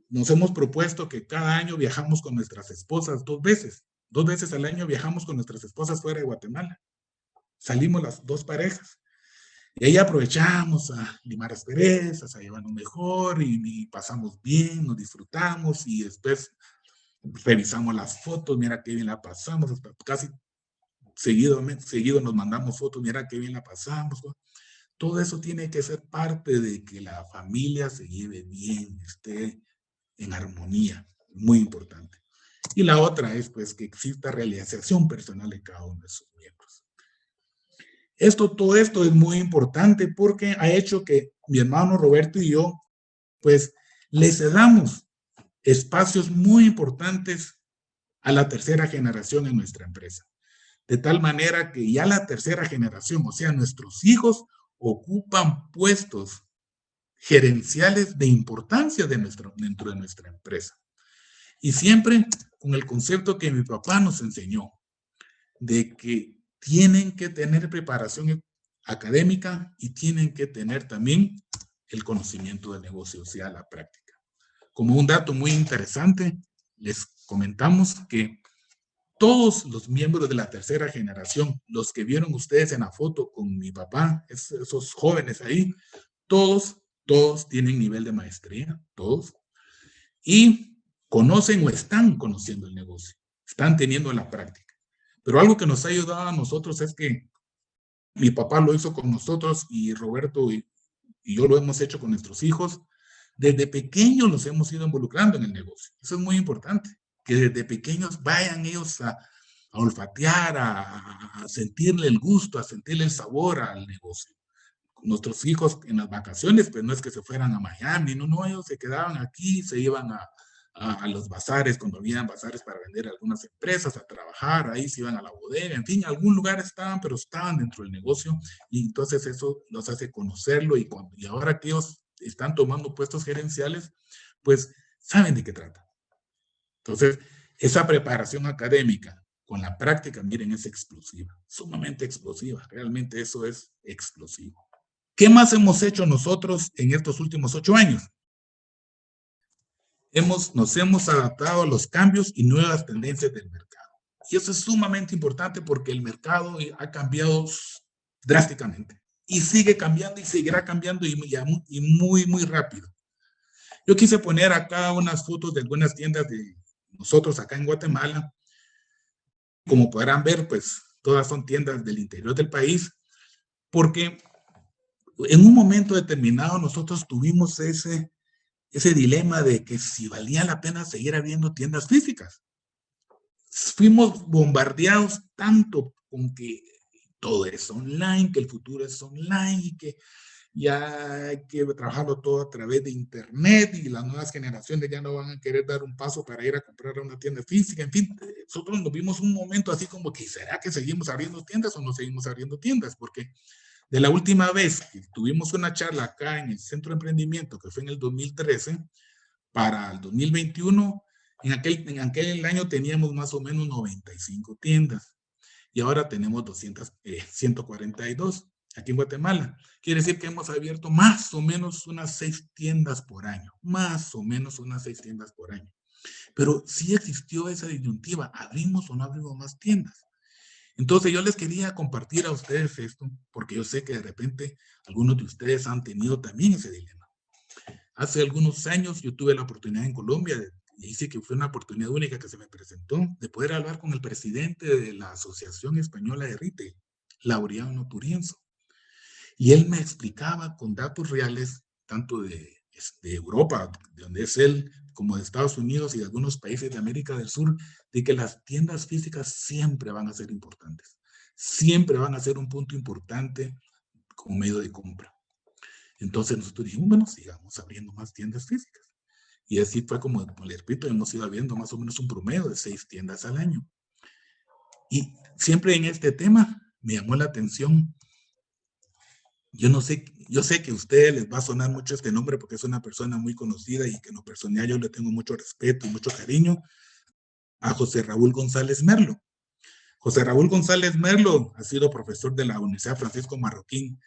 nos hemos propuesto que cada año viajamos con nuestras esposas 2 veces. 2 veces al año viajamos con nuestras esposas fuera de Guatemala. Salimos las 2 parejas. Y ahí aprovechamos a limar asperezas, a llevarnos mejor y pasamos bien, nos disfrutamos y después revisamos las fotos, mira qué bien la pasamos, hasta casi seguido nos mandamos fotos, mira qué bien la pasamos. ¿No? Todo eso tiene que ser parte de que la familia se lleve bien, esté en armonía, muy importante. Y la otra es pues que exista realización personal de cada uno de sus miembros. Todo esto es muy importante porque ha hecho que mi hermano Roberto y yo pues le cedamos espacios muy importantes a la tercera generación en nuestra empresa. De tal manera que ya la tercera generación, o sea, nuestros hijos, ocupan puestos gerenciales de importancia dentro de nuestra empresa. Y siempre con el concepto que mi papá nos enseñó, de que tienen que tener preparación académica y tienen que tener también el conocimiento de negocio, o sea, la práctica. Como un dato muy interesante, les comentamos que todos los miembros de la tercera generación, los que vieron ustedes en la foto con mi papá, esos jóvenes ahí, todos tienen nivel de maestría, todos, y conocen o están conociendo el negocio, están teniendo la práctica. Pero algo que nos ha ayudado a nosotros es que mi papá lo hizo con nosotros y Roberto y yo lo hemos hecho con nuestros hijos. Desde pequeños los hemos ido involucrando en el negocio. Eso es muy importante, que desde pequeños vayan ellos a olfatear, a sentirle el gusto, a sentirle el sabor al negocio. Nuestros hijos en las vacaciones, pues no es que se fueran a Miami, no, ellos se quedaban aquí, se iban a los bazares, cuando habían bazares para vender algunas empresas, a trabajar, ahí se iban a la bodega, en fin, algún lugar estaban, pero estaban dentro del negocio, y entonces eso los hace conocerlo, y ahora que ellos están tomando puestos gerenciales, pues saben de qué trata. Entonces, esa preparación académica con la práctica, miren, es explosiva, sumamente explosiva, realmente eso es explosivo. ¿Qué más hemos hecho nosotros en estos últimos 8 años? Nos hemos adaptado a los cambios y nuevas tendencias del mercado. Y eso es sumamente importante porque el mercado ha cambiado drásticamente. Y sigue cambiando y seguirá cambiando y muy, muy rápido. Yo quise poner acá unas fotos de algunas tiendas de nosotros acá en Guatemala. Como podrán ver, pues todas son tiendas del interior del país, porque en un momento determinado nosotros tuvimos ese dilema de que si valía la pena seguir habiendo tiendas físicas. Fuimos bombardeados tanto con que todo es online, que el futuro es online y que ya hay que trabajarlo todo a través de internet y las nuevas generaciones ya no van a querer dar un paso para ir a comprar a una tienda física. En fin, nosotros nos vimos un momento así como que ¿será que seguimos abriendo tiendas o no seguimos abriendo tiendas? Porque de la última vez que tuvimos una charla acá en el Centro de Emprendimiento, que fue en el 2013, para el 2021, en aquel año teníamos más o menos 95 tiendas y ahora tenemos 142 aquí en Guatemala. Quiere decir que hemos abierto más o menos unas 6 tiendas por año, más o menos unas 6 tiendas por año. Pero sí existió esa disyuntiva, ¿abrimos o no abrimos más tiendas? Entonces yo les quería compartir a ustedes esto, porque yo sé que de repente algunos de ustedes han tenido también ese dilema. Hace algunos años yo tuve la oportunidad en Colombia, y dice que fue una oportunidad única que se me presentó, de poder hablar con el presidente de la Asociación Española de Retail, Laureano Turienzo. Y él me explicaba con datos reales, tanto de de Europa, de donde es él, como de Estados Unidos y de algunos países de América del Sur, de que las tiendas físicas siempre van a ser importantes, siempre van a ser un punto importante como medio de compra. Entonces nosotros dijimos, bueno, sigamos abriendo más tiendas físicas. Y así fue como le repito, hemos ido abriendo más o menos un promedio de 6 tiendas al año. Y siempre en este tema me llamó la atención. Yo sé que a ustedes les va a sonar mucho este nombre porque es una persona muy conocida y que en lo personal yo le tengo mucho respeto y mucho cariño, a José Raúl González Merlo. José Raúl González Merlo ha sido profesor de la Universidad Francisco Marroquín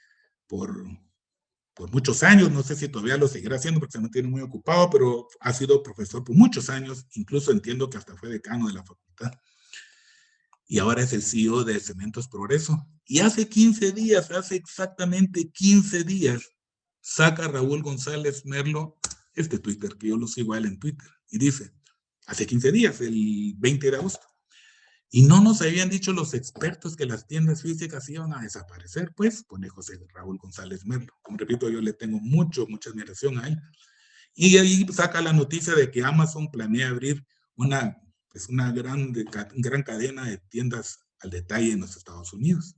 por muchos años, no sé si todavía lo seguirá haciendo porque se mantiene muy ocupado, pero ha sido profesor por muchos años, incluso entiendo que hasta fue decano de la facultad. Y ahora es el CEO de Cementos Progreso. Y hace exactamente 15 días, saca Raúl González Merlo este Twitter, que yo lo sigo a él en Twitter, y dice, hace 15 días, el 20 de agosto, y no nos habían dicho los expertos que las tiendas físicas iban a desaparecer, pues, pone José Raúl González Merlo. Como repito, yo le tengo mucha admiración a él. Y ahí saca la noticia de que Amazon planea abrir una gran cadena de tiendas al detalle en los Estados Unidos.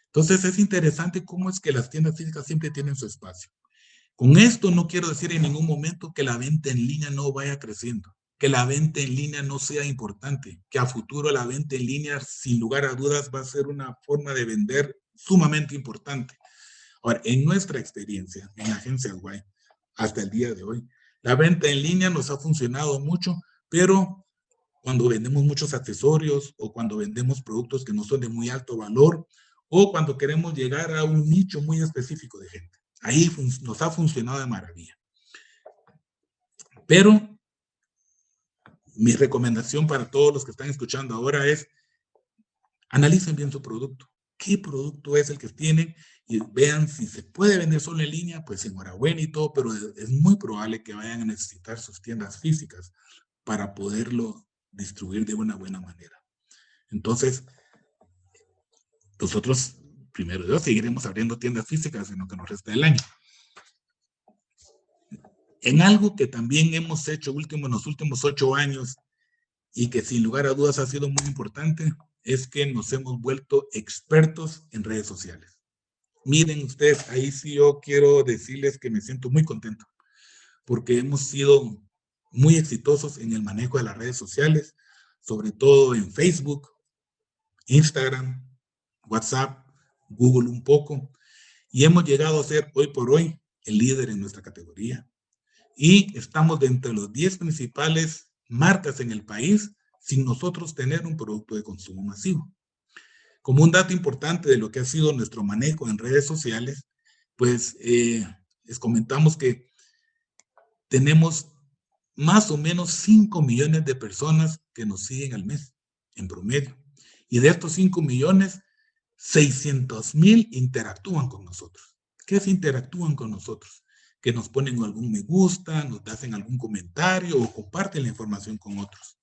Entonces es interesante cómo es que las tiendas físicas siempre tienen su espacio. Con esto no quiero decir en ningún momento que la venta en línea no vaya creciendo, que la venta en línea no sea importante, que a futuro la venta en línea sin lugar a dudas va a ser una forma de vender sumamente importante. Ahora, en nuestra experiencia en Agencia Guay, hasta el día de hoy, la venta en línea nos ha funcionado mucho, pero cuando vendemos muchos accesorios o cuando vendemos productos que no son de muy alto valor o cuando queremos llegar a un nicho muy específico de gente. Ahí nos ha funcionado de maravilla. Pero mi recomendación para todos los que están escuchando ahora es analicen bien su producto. ¿Qué producto es el que tienen? Y vean si se puede vender solo en línea, pues enhorabuena y todo, pero es muy probable que vayan a necesitar sus tiendas físicas para poderlo distribuir de una buena manera. Entonces, nosotros, primero Dios, seguiremos abriendo tiendas físicas en lo que nos resta del año. En algo que también hemos hecho en los últimos 8 años y que sin lugar a dudas ha sido muy importante, es que nos hemos vuelto expertos en redes sociales. Miren ustedes, ahí sí yo quiero decirles que me siento muy contento, porque hemos sido muy exitosos en el manejo de las redes sociales, sobre todo en Facebook, Instagram, WhatsApp, Google un poco, y hemos llegado a ser hoy por hoy el líder en nuestra categoría. Y estamos dentro de los 10 principales marcas en el país sin nosotros tener un producto de consumo masivo. Como un dato importante de lo que ha sido nuestro manejo en redes sociales, pues les comentamos que tenemos más o menos 5 millones de personas que nos siguen al mes, en promedio. Y de estos 5 millones, 600,000 interactúan con nosotros. ¿Qué es interactúan con nosotros? Que nos ponen algún me gusta, nos hacen algún comentario o comparten la información con otros.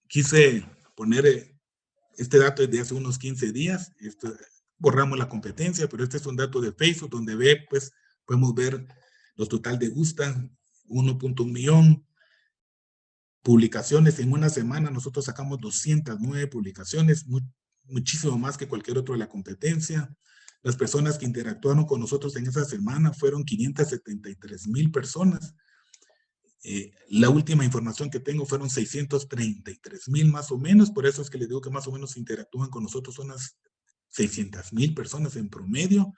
Quise poner este dato es de hace unos 15 días. Borramos la competencia, pero este es un dato de Facebook donde pues, podemos ver los total de gustas, 1.1 millón. Publicaciones en una semana, nosotros sacamos 209 publicaciones, muchísimo más que cualquier otro de la competencia. Las personas que interactuaron con nosotros en esa semana fueron 573,000 personas. La última información que tengo fueron 633,000 más o menos, por eso es que les digo que más o menos interactúan con nosotros unas 600,000 personas en promedio,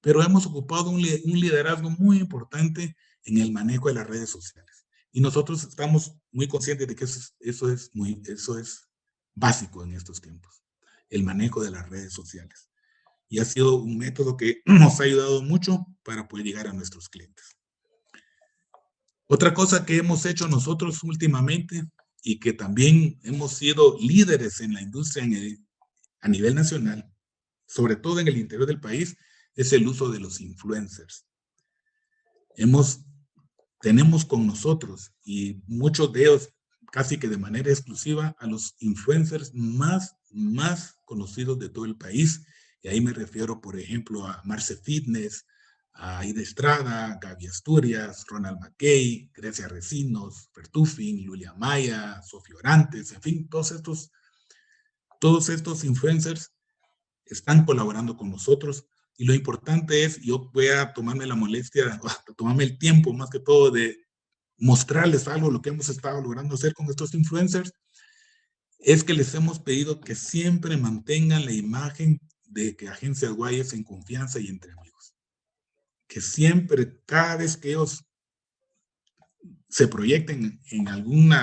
pero hemos ocupado un liderazgo muy importante en el manejo de las redes sociales. Y nosotros estamos muy conscientes de que eso es básico en estos tiempos, el manejo de las redes sociales. Y ha sido un método que nos ha ayudado mucho para poder llegar a nuestros clientes. Otra cosa que hemos hecho nosotros últimamente y que también hemos sido líderes en la industria a nivel nacional, sobre todo en el interior del país, es el uso de los influencers. Tenemos con nosotros, y muchos de ellos casi que de manera exclusiva, a los influencers más conocidos de todo el país. Y ahí me refiero, por ejemplo, a Marce Fitness, Aida Estrada, Gaby Asturias, Ronald McKay, Grecia Recinos, Fertufin, Lulia Maya, Sofía Orantes, en fin, todos estos influencers están colaborando con nosotros. Y lo importante es, yo voy a tomarme la molestia, tomarme el tiempo más que todo de mostrarles algo, lo que hemos estado logrando hacer con estos influencers, es que les hemos pedido que siempre mantengan la imagen de que Agencias Guay es en confianza y entre amigos. Que siempre, cada vez que ellos se proyecten en algún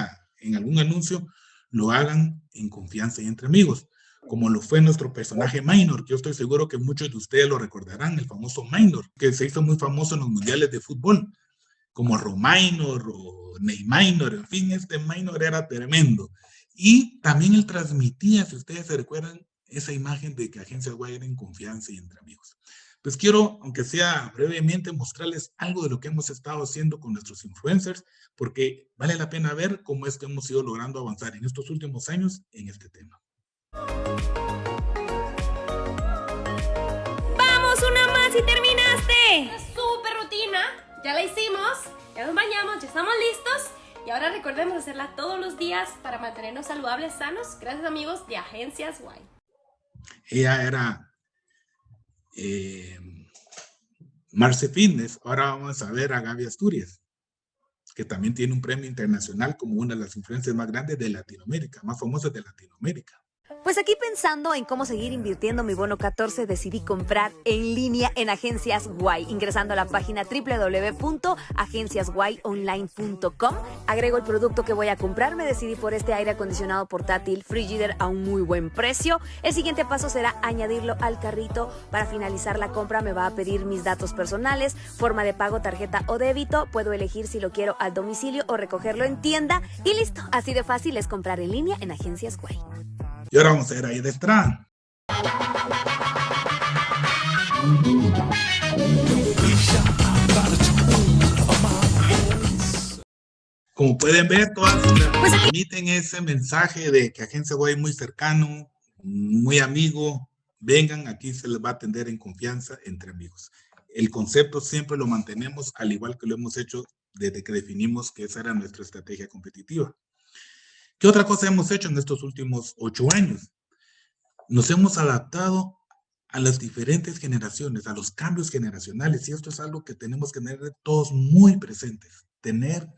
anuncio, lo hagan en confianza y entre amigos, como lo fue nuestro personaje Minor, que yo estoy seguro que muchos de ustedes lo recordarán, el famoso Minor, que se hizo muy famoso en los mundiales de fútbol, como Romainor o Neymainor, en fin, este Minor era tremendo. Y también él transmitía, si ustedes se recuerdan, esa imagen de que Agencia Guay era en confianza y entre amigos. Pues quiero, aunque sea brevemente, mostrarles algo de lo que hemos estado haciendo con nuestros influencers, porque vale la pena ver cómo es que hemos ido logrando avanzar en estos últimos años en este tema. ¡Vamos, una más y terminaste! Una súper rutina, ya la hicimos, ya nos bañamos, ya estamos listos. Y ahora recordemos hacerla todos los días para mantenernos saludables, sanos. Gracias, amigos de Agencias Guay. Ella era Marce Fitness. Ahora vamos a ver a Gaby Asturias, que también tiene un premio internacional como una de las influencias más grandes de Latinoamérica, más famosas de Latinoamérica. Pues aquí pensando en cómo seguir invirtiendo mi bono 14, decidí comprar en línea en Agencias Guay, ingresando a la página www.agenciasguayonline.com. Agrego el producto que voy a comprar, me decidí por este aire acondicionado portátil Frigidaire a un muy buen precio. El siguiente paso será añadirlo al carrito. Para finalizar la compra me va a pedir mis datos personales, forma de pago, tarjeta o débito. Puedo elegir si lo quiero al domicilio o recogerlo en tienda y listo. Así de fácil es comprar en línea en Agencias Guay. Y ahora vamos a ver a Aida Estrada. Como pueden ver, todas transmiten ese mensaje de que Agencia Guay es muy cercano, muy amigo. Vengan, aquí se les va a atender en confianza entre amigos. El concepto siempre lo mantenemos al igual que lo hemos hecho desde que definimos que esa era nuestra estrategia competitiva. ¿Qué otra cosa hemos hecho en estos últimos 8 años? Nos hemos adaptado a las diferentes generaciones, a los cambios generacionales, y esto es algo que tenemos que tener todos muy presentes, tener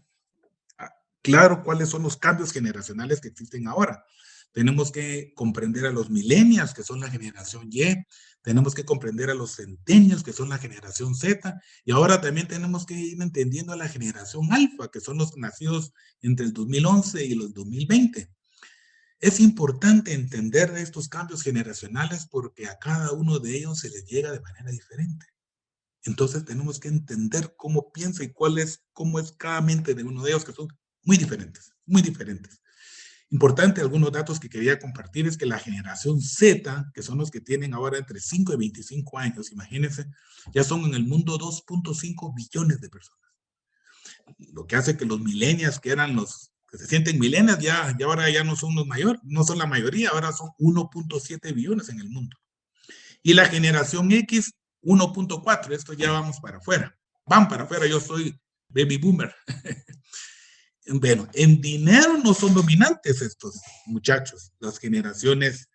claro cuáles son los cambios generacionales que existen ahora. Tenemos que comprender a los millennials, que son la generación Y, tenemos que comprender a los centennials, que son la generación Z, y ahora también tenemos que ir entendiendo a la generación alfa, que son los nacidos entre el 2011 y los 2020. Es importante entender estos cambios generacionales porque a cada uno de ellos se les llega de manera diferente. Entonces tenemos que entender cómo piensa y cómo es cada mente de uno de ellos, que son muy diferentes, muy diferentes. Importante, algunos datos que quería compartir es que la generación Z, que son los que tienen ahora entre 5 y 25 años, imagínense, ya son en el mundo 2.5 billones de personas. Lo que hace que los millennials, que eran los que se sienten millennials, ya ahora ya no son los mayores, no son la mayoría, ahora son 1.7 billones en el mundo. Y la generación X, 1.4, esto ya vamos para afuera. Van para afuera, yo soy baby boomer. Bueno, en dinero no son dominantes estos muchachos, las generaciones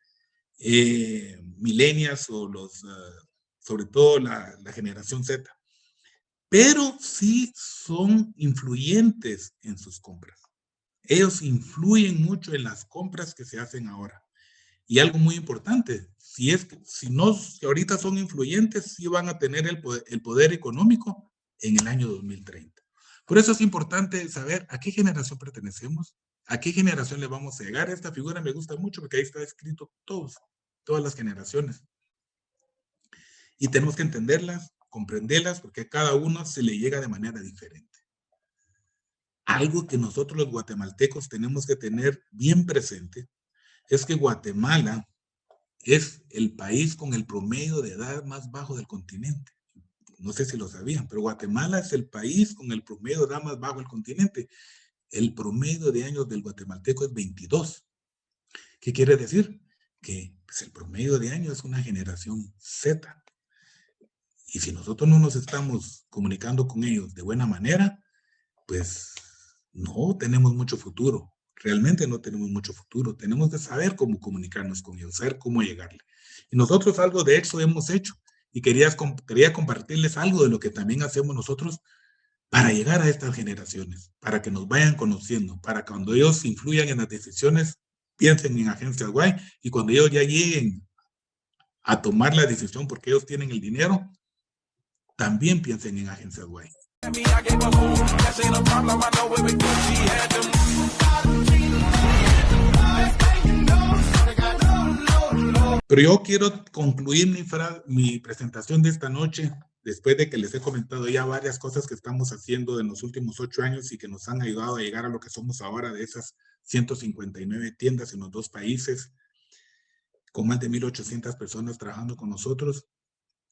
millennials o sobre todo la generación Z. Pero sí son influyentes en sus compras. Ellos influyen mucho en las compras que se hacen ahora. Y algo muy importante, si ahorita son influyentes, sí van a tener el poder económico en el año 2030. Por eso es importante saber a qué generación pertenecemos, a qué generación le vamos a llegar. Esta figura me gusta mucho porque ahí está escrito todas las generaciones. Y tenemos que entenderlas, comprenderlas, porque a cada uno se le llega de manera diferente. Algo que nosotros los guatemaltecos tenemos que tener bien presente es que Guatemala es el país con el promedio de edad más bajo del continente. No sé si lo sabían, pero Guatemala es el país con el promedio de edad más bajo del continente. El promedio de años del guatemalteco es 22. ¿Qué quiere decir? Que pues, el promedio de años es una generación Z. Y si nosotros no nos estamos comunicando con ellos de buena manera, pues no tenemos mucho futuro. Realmente no tenemos mucho futuro. Tenemos que saber cómo comunicarnos con ellos, saber cómo llegarle. Y nosotros algo de eso hemos hecho. Y quería compartirles algo de lo que también hacemos nosotros para llegar a estas generaciones, para que nos vayan conociendo, para cuando ellos influyan en las decisiones, piensen en Agencias Guay, y cuando ellos ya lleguen a tomar la decisión porque ellos tienen el dinero, también piensen en Agencias Guay. Pero yo quiero concluir mi presentación de esta noche, después de que les he comentado ya varias cosas que estamos haciendo en los últimos 8 años y que nos han ayudado a llegar a lo que somos ahora, de esas 159 tiendas en los 2 países, con más de 1,800 personas trabajando con nosotros.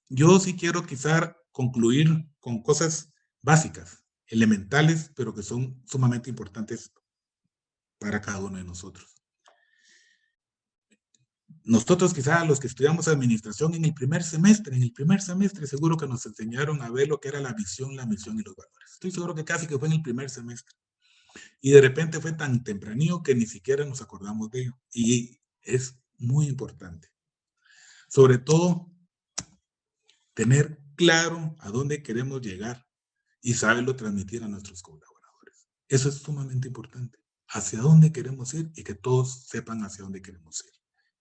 Yo sí quiero quizá concluir con cosas básicas, elementales, pero que son sumamente importantes para cada uno de nosotros. Nosotros quizá los que estudiamos administración en el primer semestre seguro que nos enseñaron a ver lo que era la visión, la misión y los valores. Estoy seguro que casi que fue en el primer semestre. Y de repente fue tan tempranillo que ni siquiera nos acordamos de ello. Y es muy importante. Sobre todo, tener claro a dónde queremos llegar y saberlo transmitir a nuestros colaboradores. Eso es sumamente importante. Hacia dónde queremos ir y que todos sepan hacia dónde queremos ir.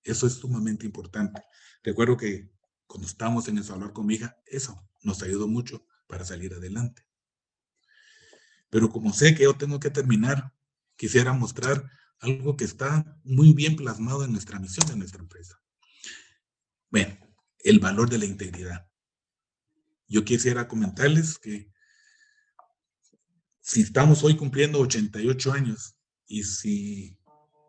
Eso es sumamente importante. Recuerdo que cuando estábamos en El Salvador con mi hija, eso nos ayudó mucho para salir adelante. Pero como sé que yo tengo que terminar, quisiera mostrar algo que está muy bien plasmado en nuestra misión de nuestra empresa. Bueno, el valor de la integridad. Yo quisiera comentarles que si estamos hoy cumpliendo 88 años y si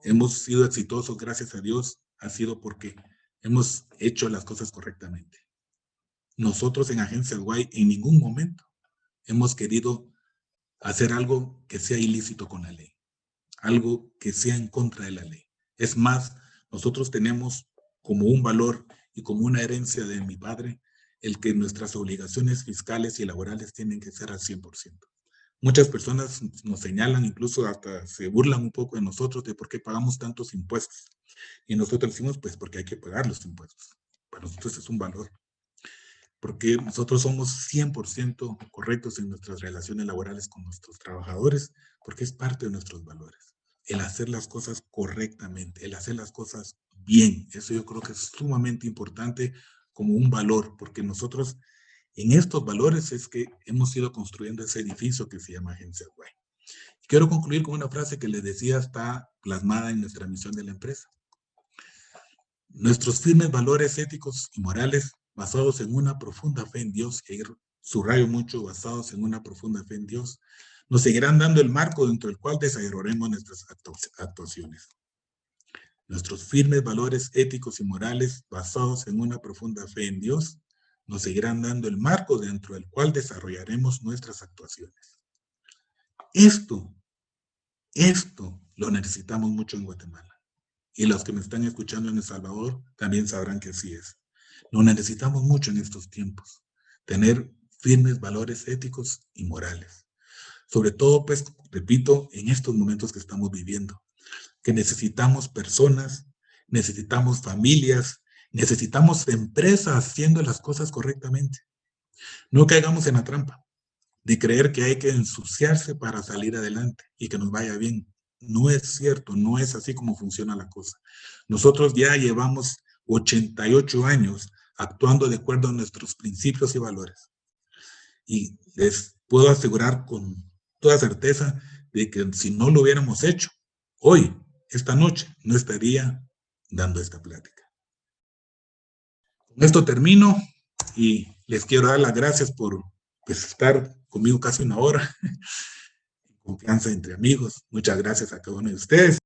hemos sido exitosos, gracias a Dios, ha sido porque hemos hecho las cosas correctamente. Nosotros en Agencias Guay en ningún momento hemos querido hacer algo que sea ilícito con la ley, algo que sea en contra de la ley. Es más, nosotros tenemos como un valor y como una herencia de mi padre el que nuestras obligaciones fiscales y laborales tienen que ser al 100%. Muchas personas nos señalan, incluso hasta se burlan un poco de nosotros de por qué pagamos tantos impuestos. Y nosotros decimos, pues porque hay que pagar los impuestos. Para nosotros es un valor. Porque nosotros somos 100% correctos en nuestras relaciones laborales con nuestros trabajadores, porque es parte de nuestros valores. El hacer las cosas correctamente, el hacer las cosas bien. Eso yo creo que es sumamente importante como un valor, porque nosotros en estos valores es que hemos ido construyendo ese edificio que se llama Agencias Guay. Quiero concluir con una frase que les decía, está plasmada en nuestra misión de la empresa. Nuestros firmes valores éticos y morales basados en una profunda fe en Dios, y subrayo mucho, basados en una profunda fe en Dios, nos seguirán dando el marco dentro del cual desarrollaremos nuestras actuaciones. Nuestros firmes valores éticos y morales basados en una profunda fe en Dios nos seguirán dando el marco dentro del cual desarrollaremos nuestras actuaciones. Esto lo necesitamos mucho en Guatemala. Y los que me están escuchando en El Salvador también sabrán que así es. Lo necesitamos mucho en estos tiempos. Tener firmes valores éticos y morales. Sobre todo, pues, repito, en estos momentos que estamos viviendo. Que necesitamos personas, necesitamos familias, necesitamos empresas haciendo las cosas correctamente. No caigamos en la trampa de creer que hay que ensuciarse para salir adelante y que nos vaya bien. No es cierto, no es así como funciona la cosa. Nosotros ya llevamos 88 años actuando de acuerdo a nuestros principios y valores. Y les puedo asegurar con toda certeza de que si no lo hubiéramos hecho, hoy, esta noche, no estaría dando esta plática. Con esto termino y les quiero dar las gracias por estar conmigo casi una hora. Confianza entre amigos. Muchas gracias a cada uno de ustedes.